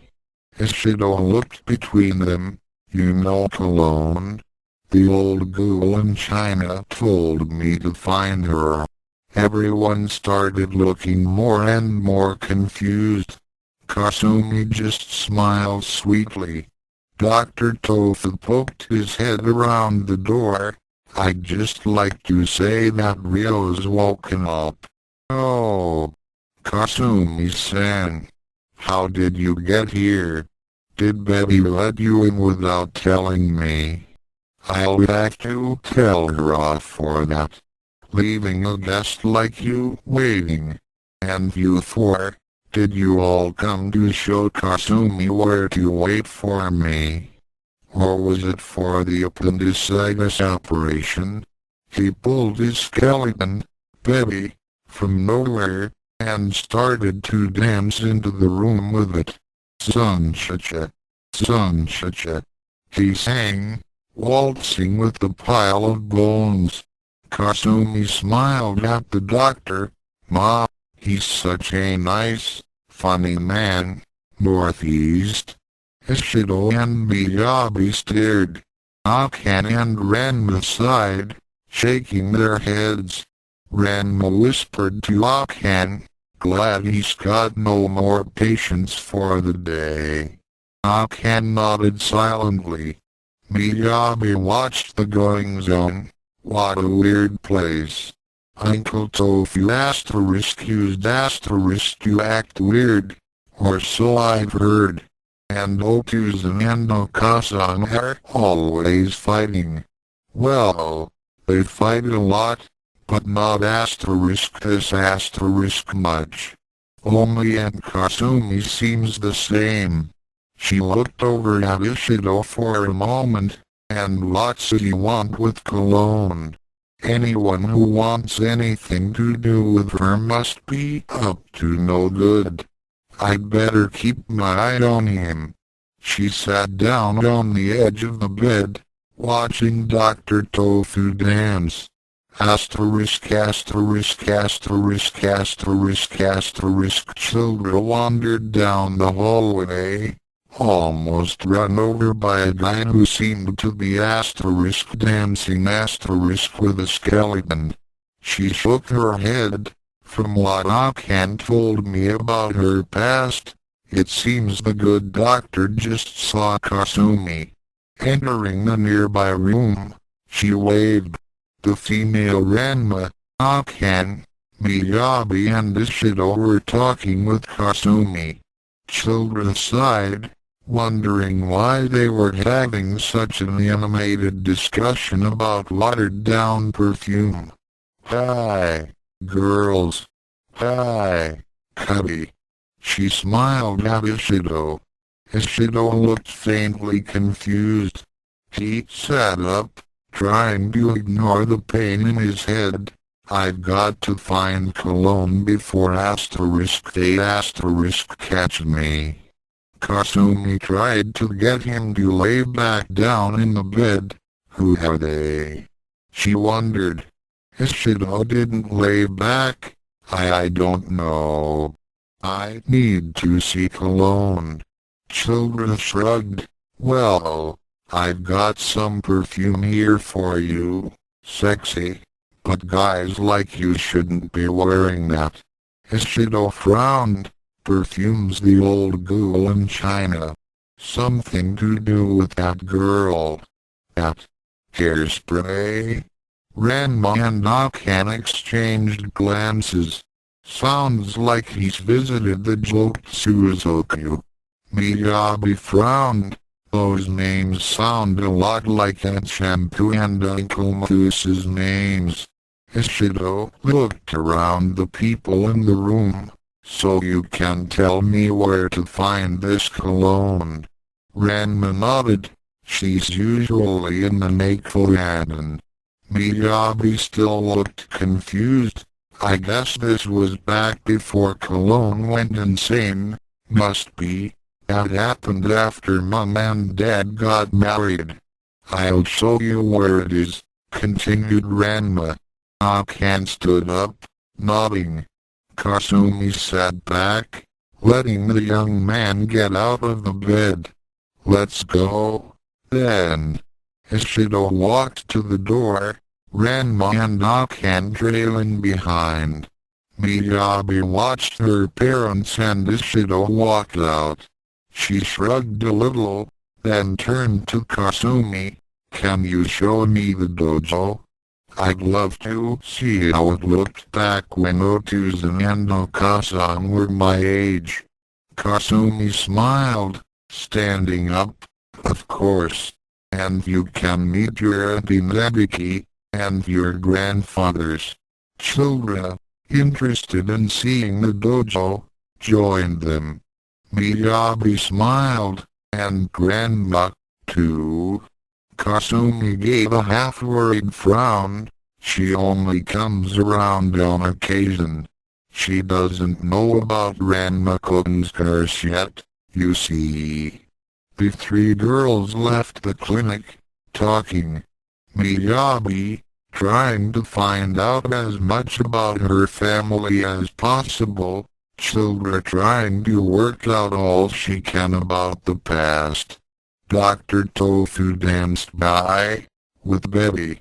Ishido looked between them. You know cologne? The old ghoul in China told me to find her. Everyone started looking more and more confused. Kasumi just smiled sweetly. Dr. Tofu poked his head around the door. "I'd just like to say that Ryo's woken up." "Oh, Kasumi-san. How did you get here? Did Betty let you in without telling me?" "I'll have to tell her off for that. Leaving a guest like you waiting. And you four, did you all come to show Kasumi where to wait for me? Or was it for the appendicitis operation?" He pulled his skeleton, Betty, from nowhere, and started to dance into the room with it. "Sunchacha, sunchacha," he sang, waltzing with the pile of bones. Kasumi smiled at the doctor. "Ma, he's such a nice, funny man." Northeast. Ishido and Miyabi stared. Akan and Ranma sighed, shaking their heads. Ranma whispered to Akan, "Glad he's got no more patience for the day." Akan nodded silently. Miyabi watched the goings-on. "What a weird place. Uncle Tofu used to act weird, or so I've heard. And Otuzan and Okasan are always fighting. Well, they fight a lot, but not much. Only Aunt Kasumi seems the same." She looked over at Ishido for a moment. "And lots you want with cologne. Anyone who wants anything to do with her must be up to no good. I'd better keep my eye on him." She sat down on the edge of the bed, watching Dr. Tofu dance. Children wandered down the hallway, almost run over by a guy who seemed to be dancing with a skeleton. She shook her head. "From what Akan told me about her past, it seems the good doctor just saw Kasumi." Entering the nearby room, she waved. The female Ranma, Akan, Miyabi and Ishido were talking with Kasumi. Children sighed, wondering why they were having such an animated discussion about watered-down perfume. "Hi, girls. Hi, Cubby." She smiled at Ishido. Ishido looked faintly confused. He sat up, trying to ignore the pain in his head. "I've got to find cologne before they catch me." Kasumi tried to get him to lay back down in the bed. "Who are they?" she wondered. Ishido didn't lay back. I don't know. I need to see cologne." Children shrugged. "Well, I've got some perfume here for you. Sexy. But guys like you shouldn't be wearing that." Ishido frowned. "Perfume's the old ghoul in China. Something to do with that girl. That hairspray?" Ranma and Akan exchanged glances. "Sounds like he's visited the Joksuzoku." Miyabi frowned. "Those names sound a lot like Aunt Shampoo and Uncle Moose's names." Ishido looked around the people in the room. "So you can tell me where to find this cologne?" Ranma nodded. "She's usually in the Nakeful Garden." Miyabi still looked confused. "I guess this was back before cologne went insane. Must be. That happened after Mum and Dad got married." "I'll show you where it is," continued Ranma. Akan stood up, nodding. Kasumi sat back, letting the young man get out of the bed. "Let's go, then." Ishido walked to the door. Ranma and Akan trailing behind. Miyabi watched her parents and Ishido walk out. She shrugged a little, then turned to Kasumi. "Can you show me the dojo? I'd love to see how it looked back when Otuzan and Okasan were my age." Kasumi smiled, standing up. "Of course. And you can meet your Auntie Nebiki, and your grandfathers." Children, interested in seeing the dojo, joined them. Miyabi smiled, and Grandma, too. Kasumi gave a half-worried frown. She only comes around on occasion. She doesn't know about Ranma-kun's curse yet, you see. The three girls left the clinic, talking. Miyabi, trying to find out as much about her family as possible. Children trying to work out all she can about the past. Dr. Tofu danced by, with Betty.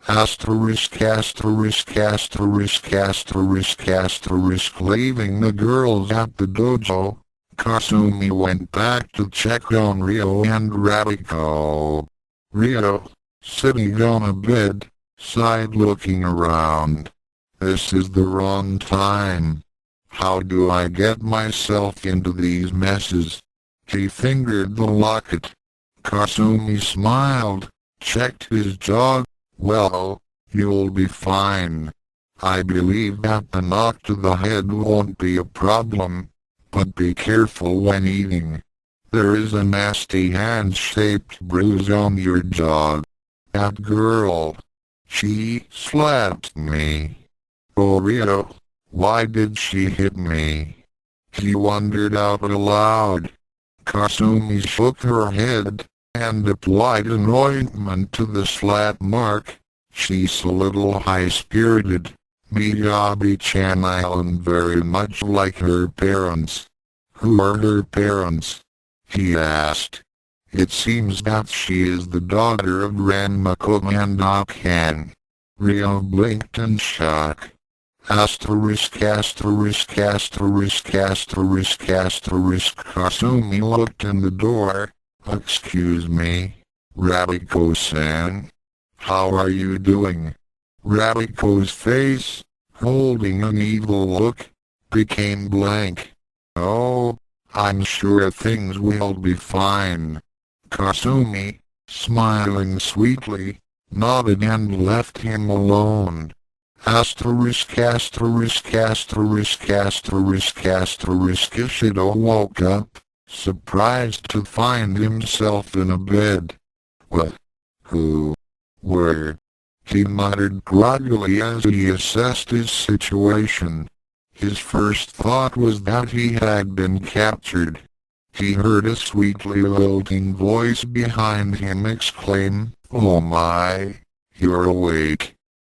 Asterisk asterisk asterisk asterisk asterisk leaving the girls at the dojo. Kasumi went back to check on Ryo and Radiko. Ryo, sitting on a bed, sighed looking around. "This is the wrong time. How do I get myself into these messes?" He fingered the locket. Kasumi smiled, checked his jaw. "Well, you'll be fine. I believe that the knock to the head won't be a problem, but be careful when eating. There is a nasty hand-shaped bruise on your jaw. That girl, she slapped me." "Oh Ryo, why did she hit me?" he wondered out aloud. Kasumi shook her head, and applied an ointment to the slap mark. "She's a little high-spirited, Miyabi-chan, and very much like her parents." "Who are her parents?" he asked. "It seems that she is the daughter of Ranma-kun and Akan." Ryo blinked in shock. Asterisk asterisk asterisk asterisk asterisk Kasumi looked in the door. "Excuse me, Radiko-san. How are you doing?" Radiko's face, holding an evil look, became blank. "Oh, I'm sure things will be fine." Kasumi, smiling sweetly, nodded and left him alone. Asterisk asterisk asterisk asterisk asterisk Ishido woke up, surprised to find himself in a bed. "What? Who? Where?" he muttered groggily as he assessed his situation. His first thought was that he had been captured. He heard a sweetly lilting voice behind him exclaim, "Oh my, you're awake."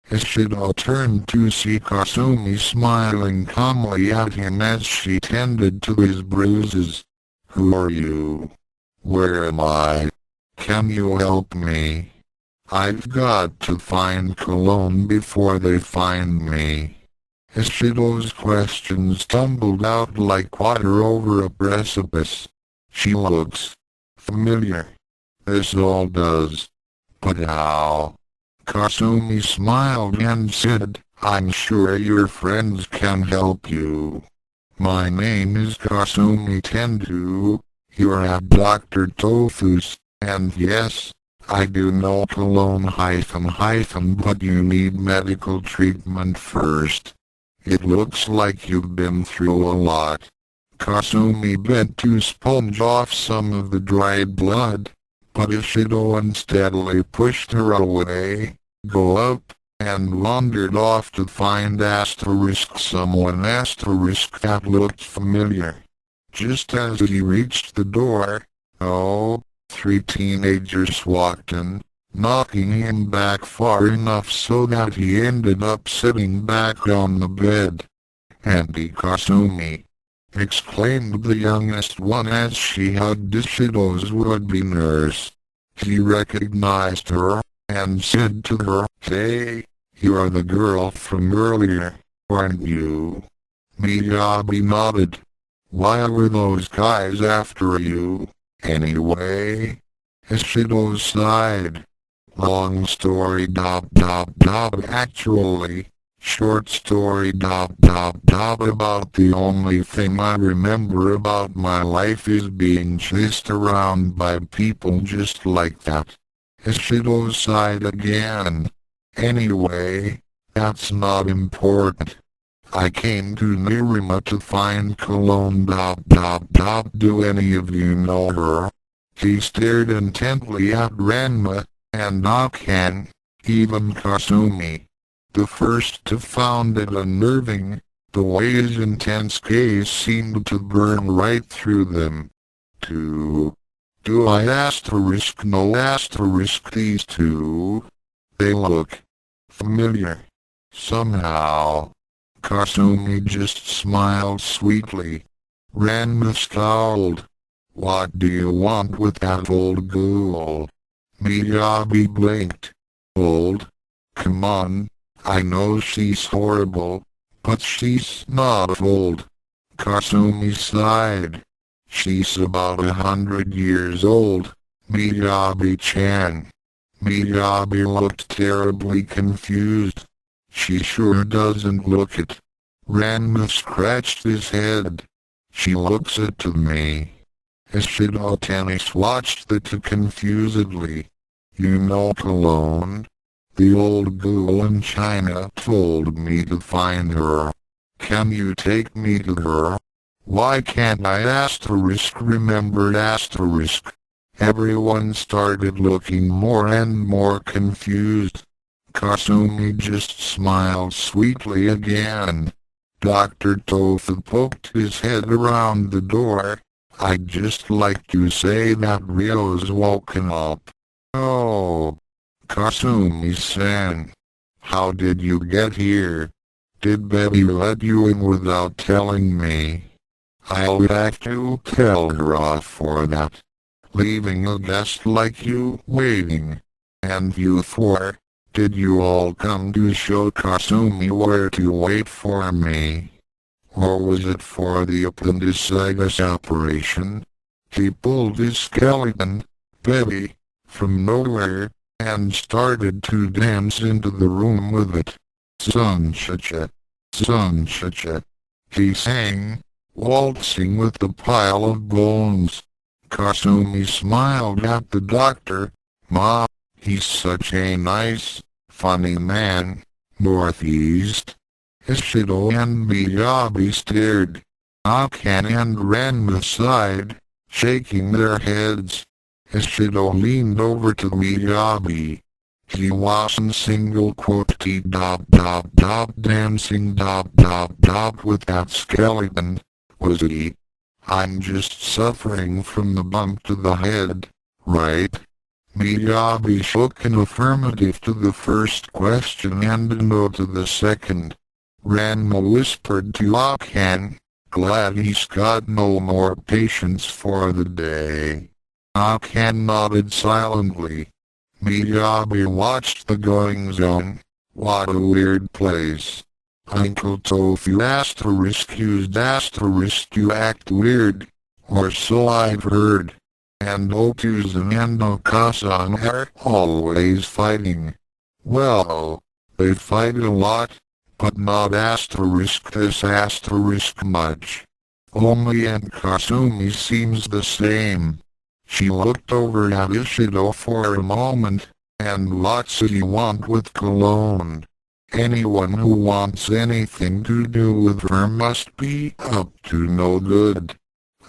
Ishido turned to see Kasumi smiling calmly at him as she tended to his bruises. "Who are you? Where am I? Can you help me? I've got to find Cologne before they find me." Ishido's questions tumbled out like water over a precipice. "She looks familiar. This all does. But how?" Kasumi smiled and said, "I'm sure your friends can help you. My name is Kasumi Tendu. You're at Dr. Tofu's, and yes, I do know Cologne but you need medical treatment first. It looks like you've been through a lot." Kasumi bent to sponge off some of the dried blood, but Ishido unsteadily pushed her away, go up, and wandered off to find someone that looked familiar. Just as he reached the door, three teenagers walked in, knocking him back far enough so that he ended up sitting back on the bed. "Auntie Kasumi!" exclaimed the youngest one as she hugged Ishido's would-be nurse. He recognized her, and said to her, "Hey, you're the girl from earlier, aren't you?" Miyabi nodded. "Why were those guys after you, anyway?" Ishido sighed. "Long story actually, short story about the only thing I remember about my life is being chased around by people just like that." Ishido sighed again. "Anyway, that's not important. I came to Nirima to find Cologne. Do any of you know her?" He stared intently at Ranma, and Akan, even Kasumi. The first to found it unnerving, the way his intense gaze seemed to burn right through them. Do I no these two? They look familiar. Somehow. Kasumi just smiled sweetly. Ranma scowled. "What do you want with that old ghoul?" Miyabi blinked. "Old? Come on, I know she's horrible, but she's not old." Kasumi sighed. "She's about 100 years old, Miyabi-chan." Miyabi looked terribly confused. "She sure doesn't look it." Ranma scratched his head. "She looks it to me." Ishido Tennis watched the two confusedly. "You know Cologne? The old ghoul in China told me to find her. Can you take me to her?" "Why can't I remembered asterisk?" Everyone started looking more and more confused. Kasumi just smiled sweetly again. Dr. Tofu poked his head around the door. "I'd just like to say that Ryo's woken up." "Oh, Kasumi-san. How did you get here? Did Betty let you in without telling me?" "I'll have to tell her off for that. Leaving a guest like you waiting. And you four, did you all come to show Kasumi where to wait for me? Or was it for the appendicitis operation?" He pulled his skeleton, Betty, from nowhere, and started to dance into the room with it. "Sunchacha, sunchacha," he sang, waltzing with the pile of bones. Kasumi smiled at the doctor. "Ma, he's such a nice, funny man." Northeast. Ishido and Miyabi stared. Akan and Ranma sighed, shaking their heads. Ishido leaned over to Miyabi. "He wasn't single quote dancing with that skeleton, was he? I'm just suffering from the bump to the head, right?" Miyabi shook an affirmative to the first question and a no to the second. Ranma whispered to Akan, "Glad he's got no more patience for the day." Akan nodded silently. Miyabi watched the goings-on. "What a weird place. Uncle Tofu used to act weird, or so I've heard. And Otuzan and Okasan are always fighting. Well, they fight a lot, but not this much. Only and Kasumi seems the same." She looked over at Ishido for a moment, and "Lots you want with Cologne. Anyone who wants anything to do with her must be up to no good.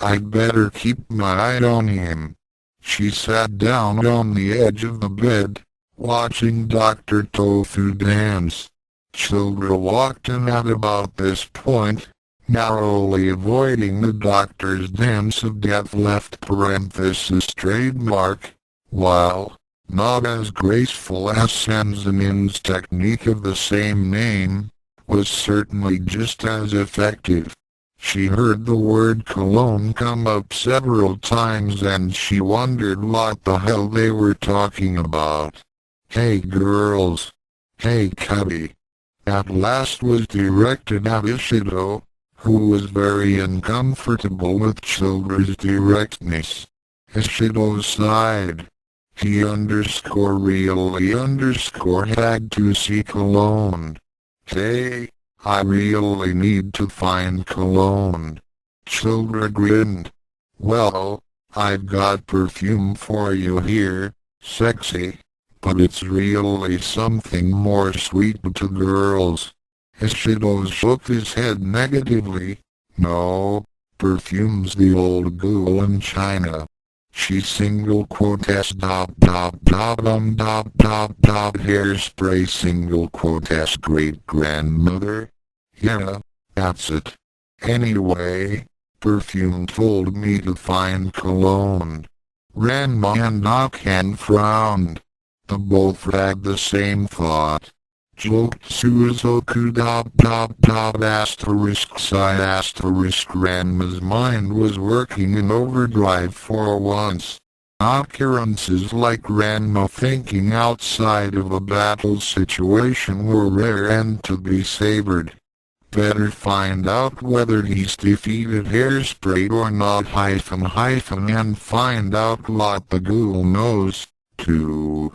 I'd better keep my eye on him." She sat down on the edge of the bed, watching Dr. Tofu dance. Children walked in at about this point, narrowly avoiding the doctor's dance of death left parenthesis trademark, while, not as graceful as Sanzanin's technique of the same name, was certainly just as effective. She heard the word Cologne come up several times and she wondered what the hell they were talking about. Hey girls. Hey Cubby. At last was directed at Ishido, who was very uncomfortable with Childer's directness. Ishido sighed. He really had to see cologne. Hey, I really need to find cologne. Childer grinned. Well, I've got perfume for you here, sexy, but it's really something more sweet to girls. Ishido shook his head negatively. No, perfume's the old ghoul in China. She single quotes hairspray single quotes great-grandmother. Yeah, that's it. Anyway, perfume told me to find cologne. Ranma and Akan frowned. The both had the same thought. Joked Suzoku ****** Ranma's mind was working in overdrive for once. Occurrences like Ranma thinking outside of a battle situation were rare and to be savored. Better find out whether he's defeated Hairspray or not and find out what the ghoul knows, too.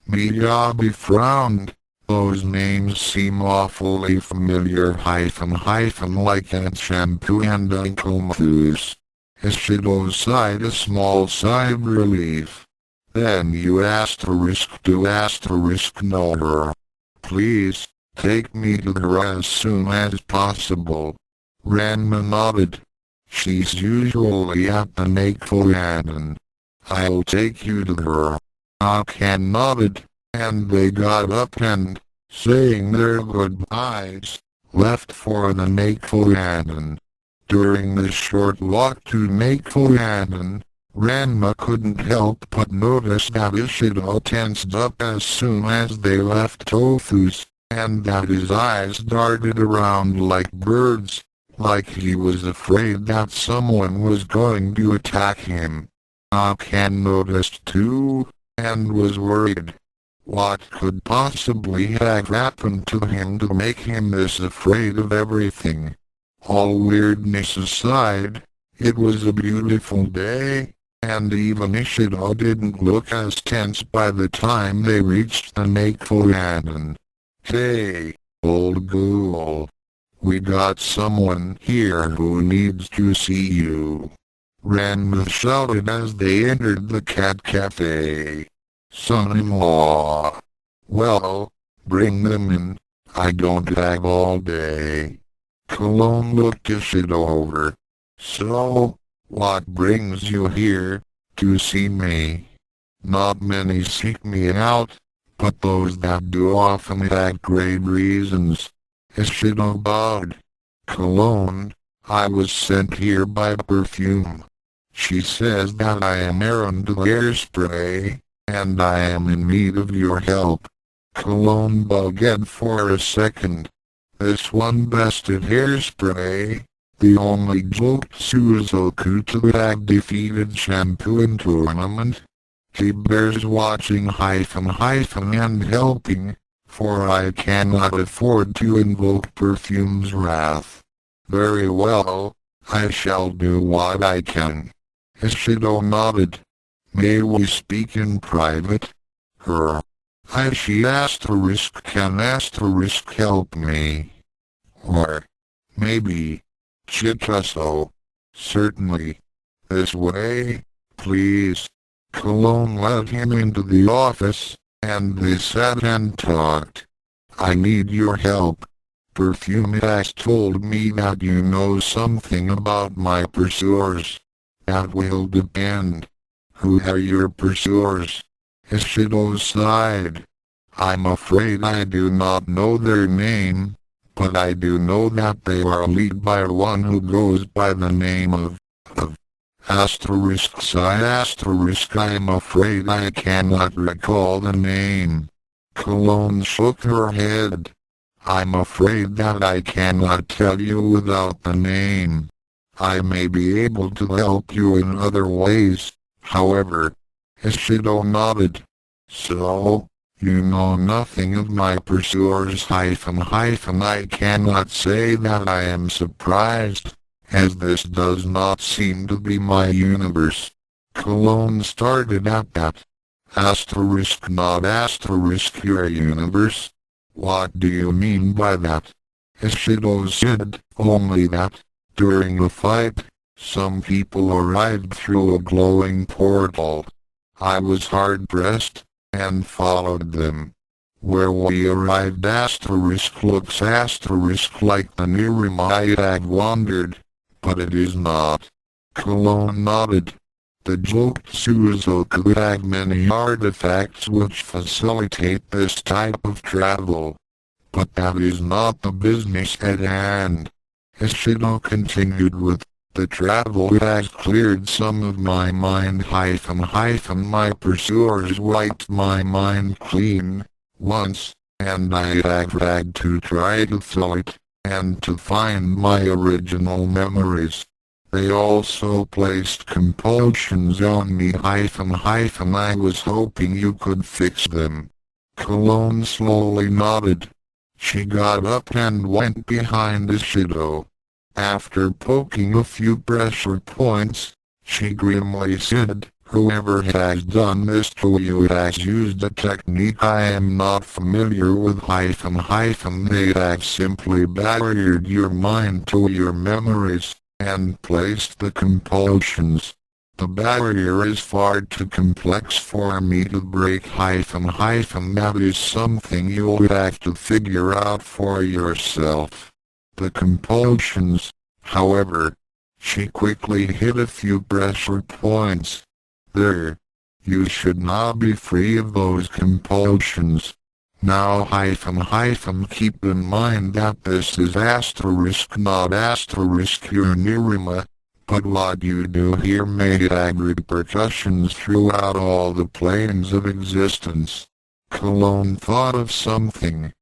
Miyabi frowned. Those names seem awfully familiar like Ant Shampoo and Uncomathus. Ishido sighed a small sigh of relief. Then you know her. Please, take me to her as soon as possible. Ranma nodded. She's usually at the Nakoyaden. I'll take you to her. Akan nodded, and they got up and, saying their goodbyes, left for the Nakoyaden. During this short walk to Nakoyaden, Ranma couldn't help but notice that Ishido tensed up as soon as they left Tofu's, and that his eyes darted around like birds, like he was afraid that someone was going to attack him. Akan noticed too, and was worried. What could possibly have happened to him to make him this afraid of everything? All weirdness aside, it was a beautiful day, and even Ishido didn't look as tense by the time they reached the Nakoyaden. Hey, old ghoul. We got someone here who needs to see you. Ranma shouted as they entered the cat cafe. Son-in-law. Well, bring them in. I don't have all day. Cologne looked Ishido over. So, what brings you here, to see me? Not many seek me out, but those that do often have great reasons. Ishido bowed. Cologne, I was sent here by perfume. She says that I am errand to Hairspray, and I am in need of your help. Cologne bugged for a second. This one bested Hairspray, the only joked Suzoku to have defeated Shampoo in tournament. He bears watching and helping, for I cannot afford to invoke perfume's wrath. Very well, I shall do what I can. Ishido nodded. May we speak in private? Her. She can help me. Or, maybe, Chitaso. Certainly. This way, please. Cologne led him into the office, and they sat and talked. I need your help. Perfume has told me that you know something about my pursuers. That will depend. Who are your pursuers? Ishido sighed. I'm afraid I do not know their name, but I do know that they are led by one who goes by the name of I'm afraid I cannot recall the name. Cologne shook her head. I'm afraid that I cannot tell you without the name. I may be able to help you in other ways, however. Ishido nodded. So, You know nothing of my pursuers I cannot say that I am surprised, as this does not seem to be my universe. Cologne started at that. Asterisk not asterisk your universe? What do you mean by that? Ishido said, only that, during the fight, some people arrived through a glowing portal. I was hard-pressed, and followed them. Where we arrived looks like the Nirima I had wandered, but it is not. Cologne nodded. The Jokutsuzoku have many artifacts which facilitate this type of travel. But that is not the business at hand. Ishido continued with, the travel has cleared some of my mind my pursuers wiped my mind clean, once, and I have had to try to fill it, and to find my original memories. They also placed compulsions on me I was hoping you could fix them. Cologne slowly nodded. She got up and went behind Ishido. After poking a few pressure points, she grimly said, whoever has done this to you has used a technique I am not familiar with They have simply barriered your mind to your memories, and placed the compulsions. The barrier is far too complex for me to break that is something you'll have to figure out for yourself. The compulsions, however. She quickly hit a few pressure points. There. You should now be free of those compulsions. Now keep in mind that this is not your Nirima, but what you do here may have repercussions throughout all the planes of existence. Cologne thought of something.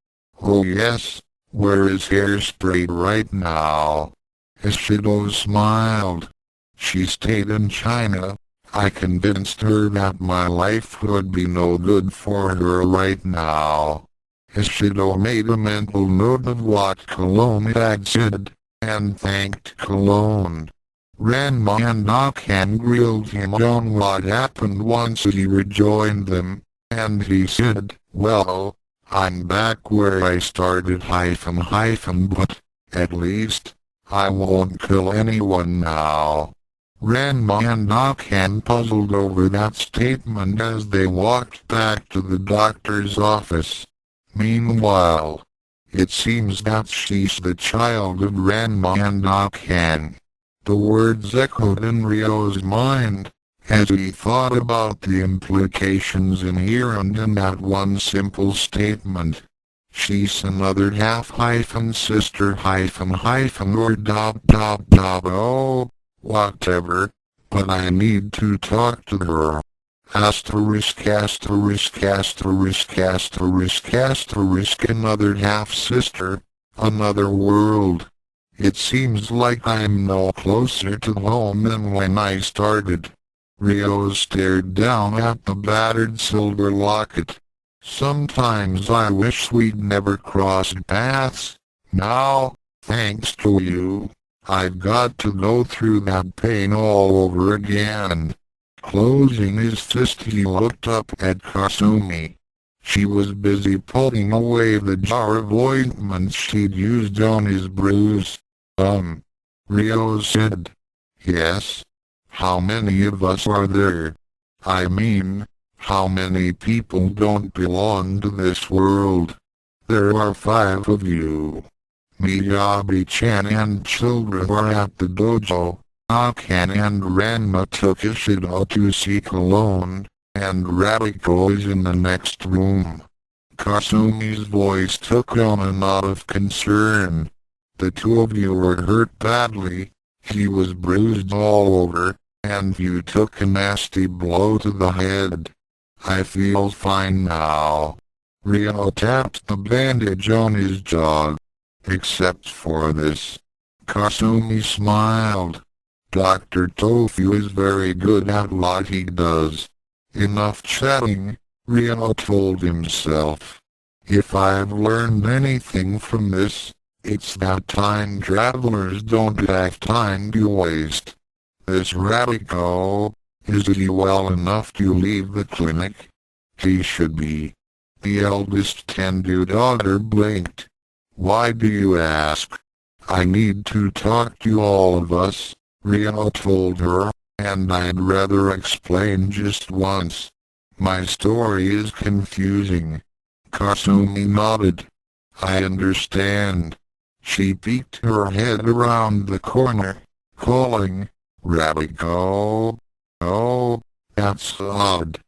Oh yes. Where is hairspray right now? Ishido smiled. She stayed in China. I convinced her that my life would be no good for her right now. Ishido made a mental note of what Cologne had said, and thanked Cologne. Ranma and Akan grilled him on what happened once he rejoined them, and he said, well, I'm back where I started but, at least, I won't kill anyone now. Ranma and Akan puzzled over that statement as they walked back to the doctor's office. Meanwhile, it seems that she's the child of Ranma and Akan. The words echoed in Ryo's mind, as he thought about the implications inherent in that one simple statement. She's another half-sister or oh, whatever, but I need to talk to her. Another half-sister, another world. It seems like I'm no closer to home than when I started. Ryo stared down at the battered silver locket. Sometimes I wish we'd never crossed paths. Now, thanks to you, I've got to go through that pain all over again. Closing his fist, he looked up at Kasumi. She was busy pulling away the jar of ointment she'd used on his bruise. Ryo said. Yes? How many of us are there? I mean, how many people don't belong to this world? There are 5 of you. Miyabi-chan and children are at the dojo. Akan and Ranma took Ishido to see Cologne, and Radiko is in the next room. Kasumi's voice took on a note of concern. The 2 of you were hurt badly. He was bruised all over, and you took a nasty blow to the head. I feel fine now. Ryo tapped the bandage on his jaw. Except for this. Kasumi smiled. Dr. Tofu is very good at what he does. Enough chatting. Ryo told himself. If I've learned anything from this, it's that time travelers don't have time to waste. This Radico, is he well enough to leave the clinic? He should be. The eldest Tendu daughter blinked. Why do you ask? I need to talk to all of us, Ryo told her, and I'd rather explain just once. My story is confusing. Kasumi nodded. I understand. She peeked her head around the corner, calling, Radico. Oh, that's odd.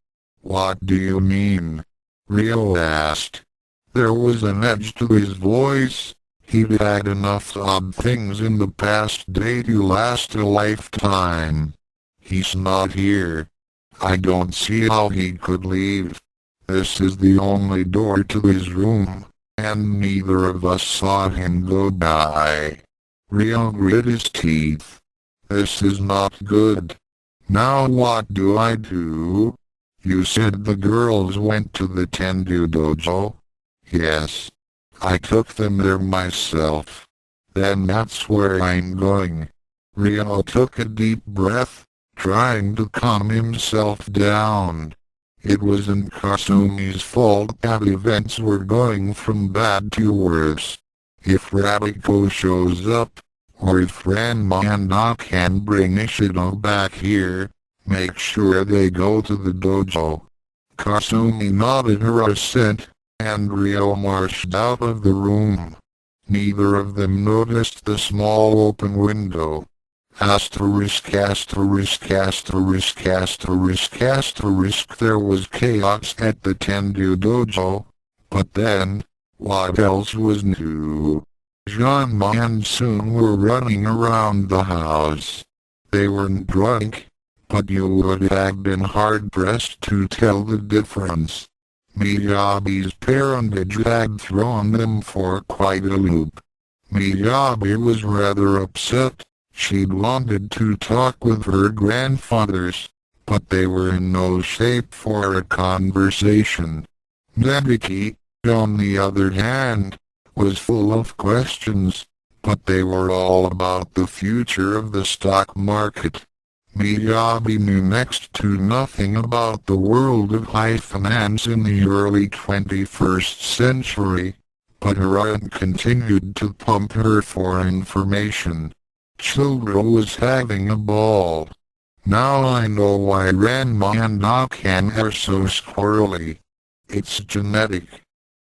What do you mean? Ryo asked. There was an edge to his voice. He'd had enough odd things in the past day to last a lifetime. He's not here. I don't see how he could leave. This is the only door to his room, and neither of us saw him go by. Ryo grit his teeth. This is not good. Now what do I do? You said the girls went to the Tendu dojo? Yes. I took them there myself. Then that's where I'm going. Ryo took a deep breath, trying to calm himself down. It wasn't Kasumi's fault that events were going from bad to worse. If Radico shows up, or if Ranma and Akan bring Ishido back here, make sure they go to the dojo. Kasumi nodded her assent, and Ryo marched out of the room. Neither of them noticed the small open window. Asterisk asterisk asterisk asterisk asterisk there was chaos at the Tendu dojo. But then, what else was new? Ranma and Sun were running around the house. They weren't drunk, but you would have been hard-pressed to tell the difference. Miyabi's parentage had thrown them for quite a loop. Miyabi was rather upset. She'd wanted to talk with her grandfathers, but they were in no shape for a conversation. Nebiki, on the other hand, was full of questions, but they were all about the future of the stock market. Miyabi knew next to nothing about the world of high finance in the early 21st century, but her aunt continued to pump her for information. Children was having a ball. Now I know why Ranma and Akan are so squirrely. It's genetic.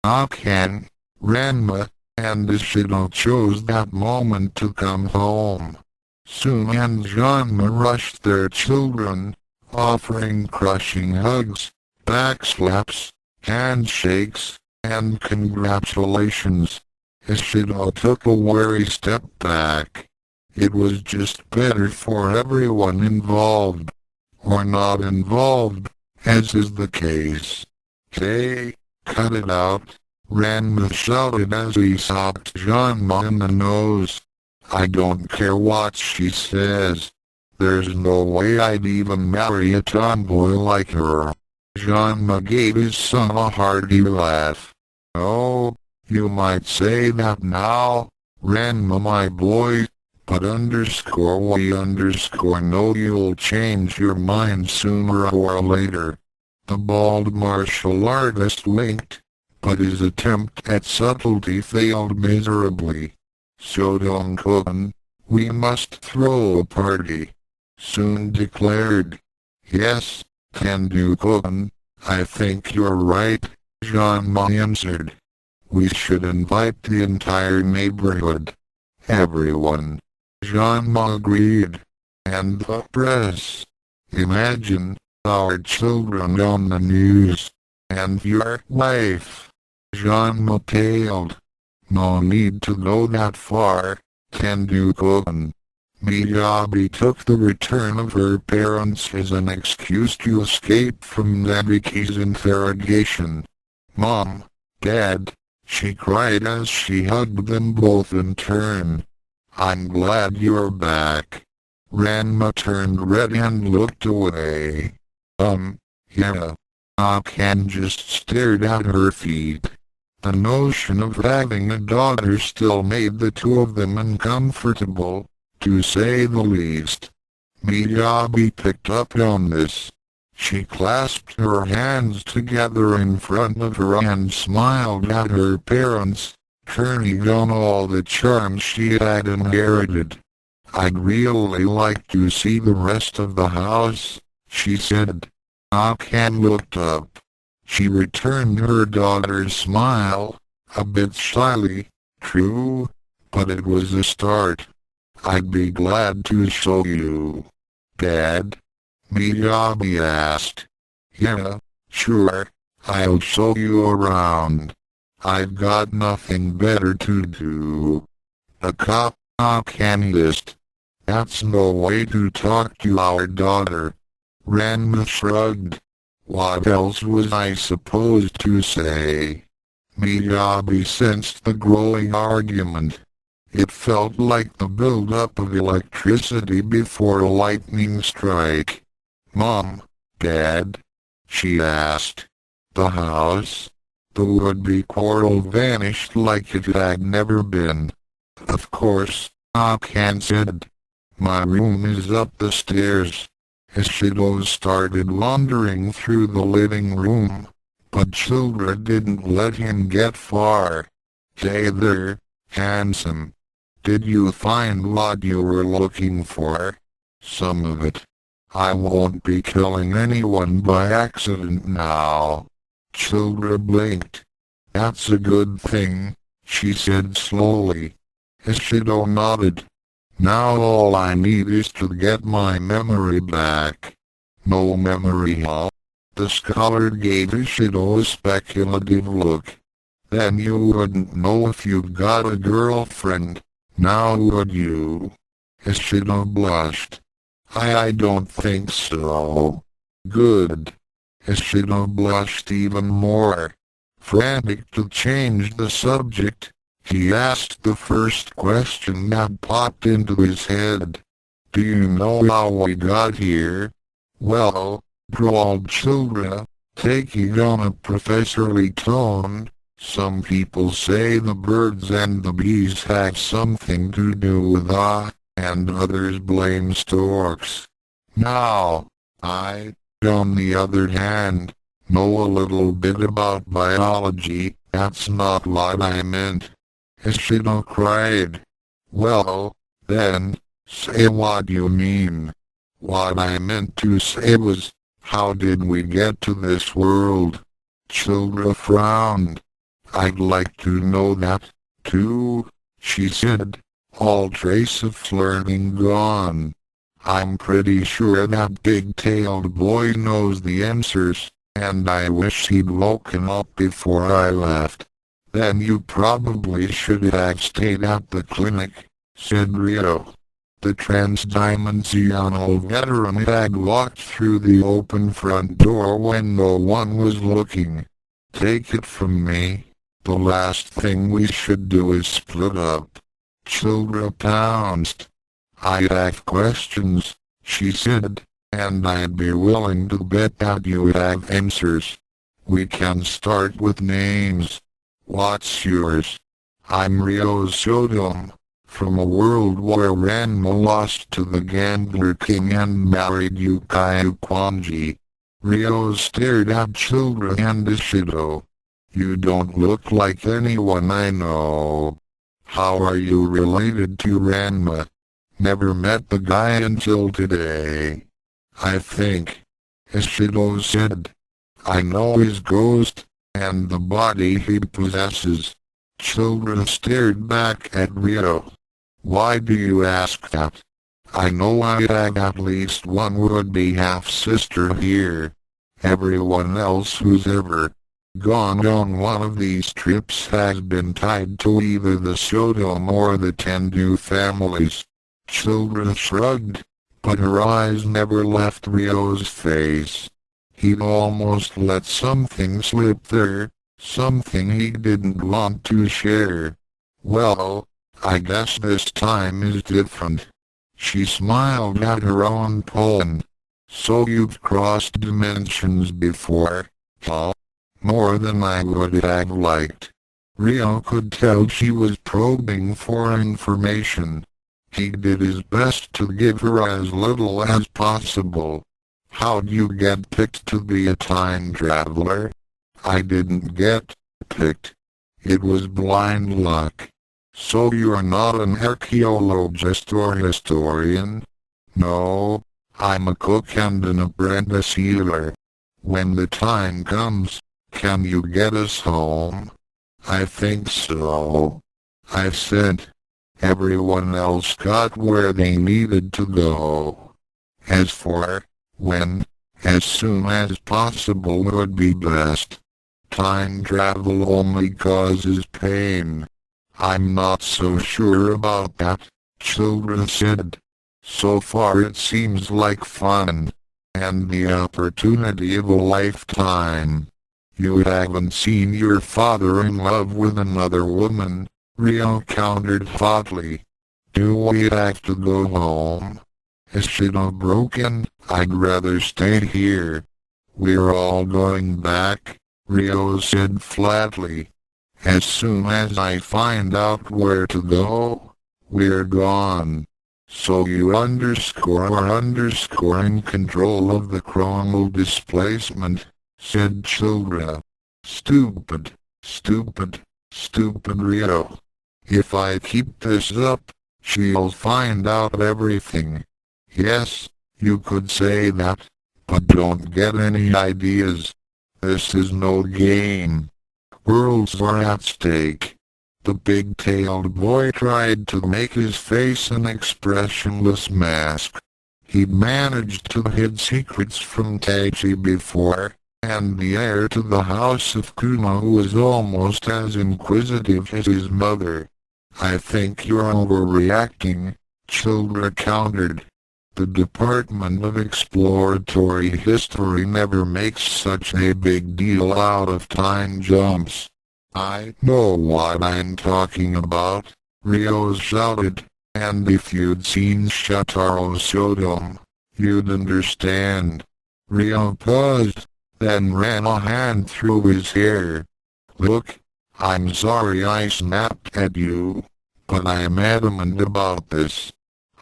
Akan, Ranma, and Ishido chose that moment to come home. Sun and Ranma rushed their children, offering crushing hugs, backslaps, handshakes, and congratulations. Ishido took a wary step back. It was just better for everyone involved. Or not involved, as is the case. Hey, cut it out, Ranma shouted as he socked Ranma in the nose. I don't care what she says. There's no way I'd even marry a tomboy like her. Ranma gave his son a hearty laugh. Oh, you might say that now, Ranma my boy, but we know you'll change your mind sooner or later. The bald martial artist winked, but his attempt at subtlety failed miserably. Sodong-kun, we must throw a party, Sun declared. Yes, Tendu-kun, I think you're right, Ranma answered. We should invite the entire neighborhood. Everyone. Ranma agreed. And the press. Imagine, our children on the news. And your wife. Ranma paled. No need to go that far, Tendu-kun. Miyabi took the return of her parents as an excuse to escape from Nebiki's interrogation. Mom, Dad, she cried as she hugged them both in turn. I'm glad you're back. Ranma turned red and looked away. Yeah. Ken just stared at her feet. The notion of having a daughter still made the two of them uncomfortable, to say the least. Miyabi picked up on this. She clasped her hands together in front of her and smiled at her parents, turning on all the charms she had inherited. "I'd really like to see the rest of the house," she said. Ken looked up. She returned her daughter's smile, a bit shyly, true, but it was a start. "I'd be glad to show you." "Dad?" Miyabi asked. "Yeah, sure, I'll show you around. I've got nothing better to do." The cop Ken hissed. "That's no way to talk to our daughter." Ranma shrugged. What else was I supposed to say? Miyabi sensed the growing argument. It felt like the build-up of electricity before a lightning strike. "Mom, Dad?" she asked. The house? The would-be quarrel vanished like it had never been. "Of course," Ken said. "My room is up the stairs." Ishido started wandering through the living room, but Childra didn't let him get far. "Hey there, handsome. Did you find what you were looking for?" "Some of it. I won't be killing anyone by accident now." Childra blinked. "That's a good thing," she said slowly. Ishido nodded. "Now all I need is to get my memory back." "No memory, huh?" The scholar gave Ishido a speculative look. "Then you wouldn't know if you've got a girlfriend, now would you?" Ishido blushed. I don't think so." "Good." Ishido blushed even more. Frantic to change the subject, he asked the first question that popped into his head. "Do you know how we got here?" "Well," drawled Childra, taking on a professorly tone, "some people say the birds and the bees have something to do with and others blame storks. Now, I, on the other hand, know a little bit about biology. That's not what I meant." Ishido cried. "Well, then, say what you mean." "What I meant to say was, how did we get to this world?" Childra frowned. "I'd like to know that, too," she said, all trace of flirting gone. "I'm pretty sure that big-tailed boy knows the answers, and I wish he'd woken up before I left." "Then you probably should have stayed at the clinic," said Ryo. The transdimensional veteran had walked through the open front door when no one was looking. "Take it from me, the last thing we should do is split up." Childra pounced. "I have questions," she said, "and I'd be willing to bet that you have answers. We can start with names. What's yours?" "I'm Ryo Saotome, from a world where Ranma lost to the Gambler King and married Yukai Kwanji." Ryo stared at Childra and Ishido. "You don't look like anyone I know. How are you related to Ranma?" "Never met the guy until today, I think," Ishido said. "I know his ghost, and the body he possesses." Children stared back at Ryo. "Why do you ask that? I know I have at least one would-be half-sister here. Everyone else who's ever gone on one of these trips has been tied to either the Saotome or the Tendu families." Children shrugged, but her eyes never left Ryo's face. He'd almost let something slip there, something he didn't want to share. "Well, I guess this time is different." She smiled at her own poem. "So you've crossed dimensions before?" Huh? More than I would have liked. Ryo could tell she was probing for information. He did his best to give her as little as possible. How'd you get picked to be a time traveler? I didn't get picked. It was blind luck. So you're not an archaeologist or historian? No, I'm a cook and an apprentice healer. When the time comes, can you get us home? I think so. I said. Everyone else got where they needed to go. As for when, as soon as possible would be best. Time travel only causes pain. I'm not so sure about that, children said. So far it seems like fun, and the opportunity of a lifetime. You haven't seen your father in love with another woman, Ryo countered hotly. Do we have to go home? Is shit all broken? I'd rather stay here. We're all going back, Ryo said flatly. As soon as I find out where to go, we're gone. So you are in control of the chronal displacement, said Childra. Stupid, stupid, stupid Ryo. If I keep this up, she'll find out everything. Yes, you could say that, but don't get any ideas. This is no game. Worlds are at stake. The big-tailed boy tried to make his face an expressionless mask. He'd managed to hide secrets from Taichi before, and the heir to the house of Kuno was almost as inquisitive as his mother. I think you're overreacting, Childra countered. The Department of Exploratory History never makes such a big deal out of time jumps. I know what I'm talking about, Ryo shouted, and if you'd seen Ryo Saotome, you'd understand. Ryo paused, then ran a hand through his hair. Look, I'm sorry I snapped at you, but I'm adamant about this.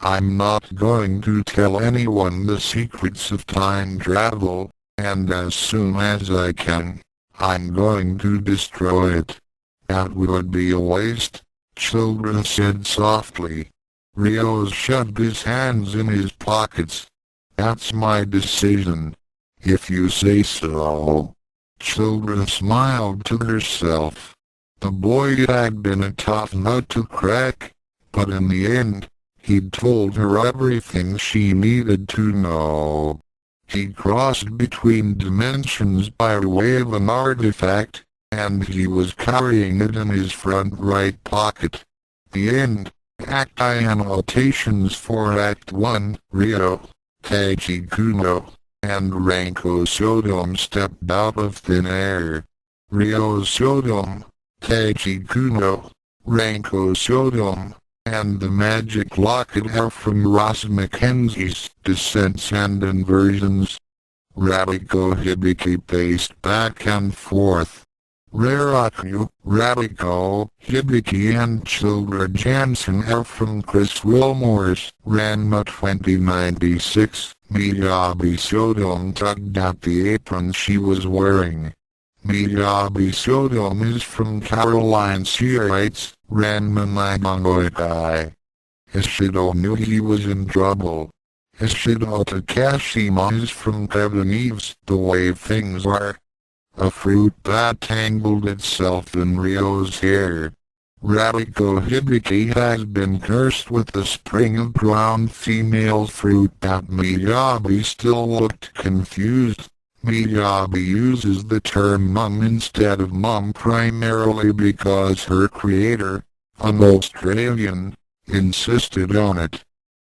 I'm not going to tell anyone the secrets of time travel, and as soon as I can, I'm going to destroy it. That would be a waste, Children said softly. Ryo shoved his hands in his pockets. That's my decision. If you say so. Children smiled to herself. The boy had been a tough nut to crack, but in the end, he'd told her everything she needed to know. He crossed between dimensions by way of an artifact, and he was carrying it in his front right pocket. The end. Act I annotations for Act 1. Ryo, Taichi Kuno, and Ryo Saotome stepped out of thin air. Ryo Saotome, Taichi Kuno, Ryo Saotome, and the magic locket are from Ross Mackenzie's Descents and Inversions. Radiko Hibiki paced back and forth. Radiko, Hibiki and Childra Jansen are from Chris Wilmore's Ranma 2096. Miyabi Saotome tugged at the apron she was wearing. Miyabi Saotome is from Caroline Searite's Ranma Nibunnoichi. Ishido knew he was in trouble. Ishido Takashima is from Kevin Eve's The Way Things Are. A fruit that tangled itself in Ryo's hair. Radiko Hibiki has been cursed with the spring of brown female fruit. That Miyabi still looked confused. Miyabi uses the term mum instead of mum primarily because her creator, an Australian, insisted on it.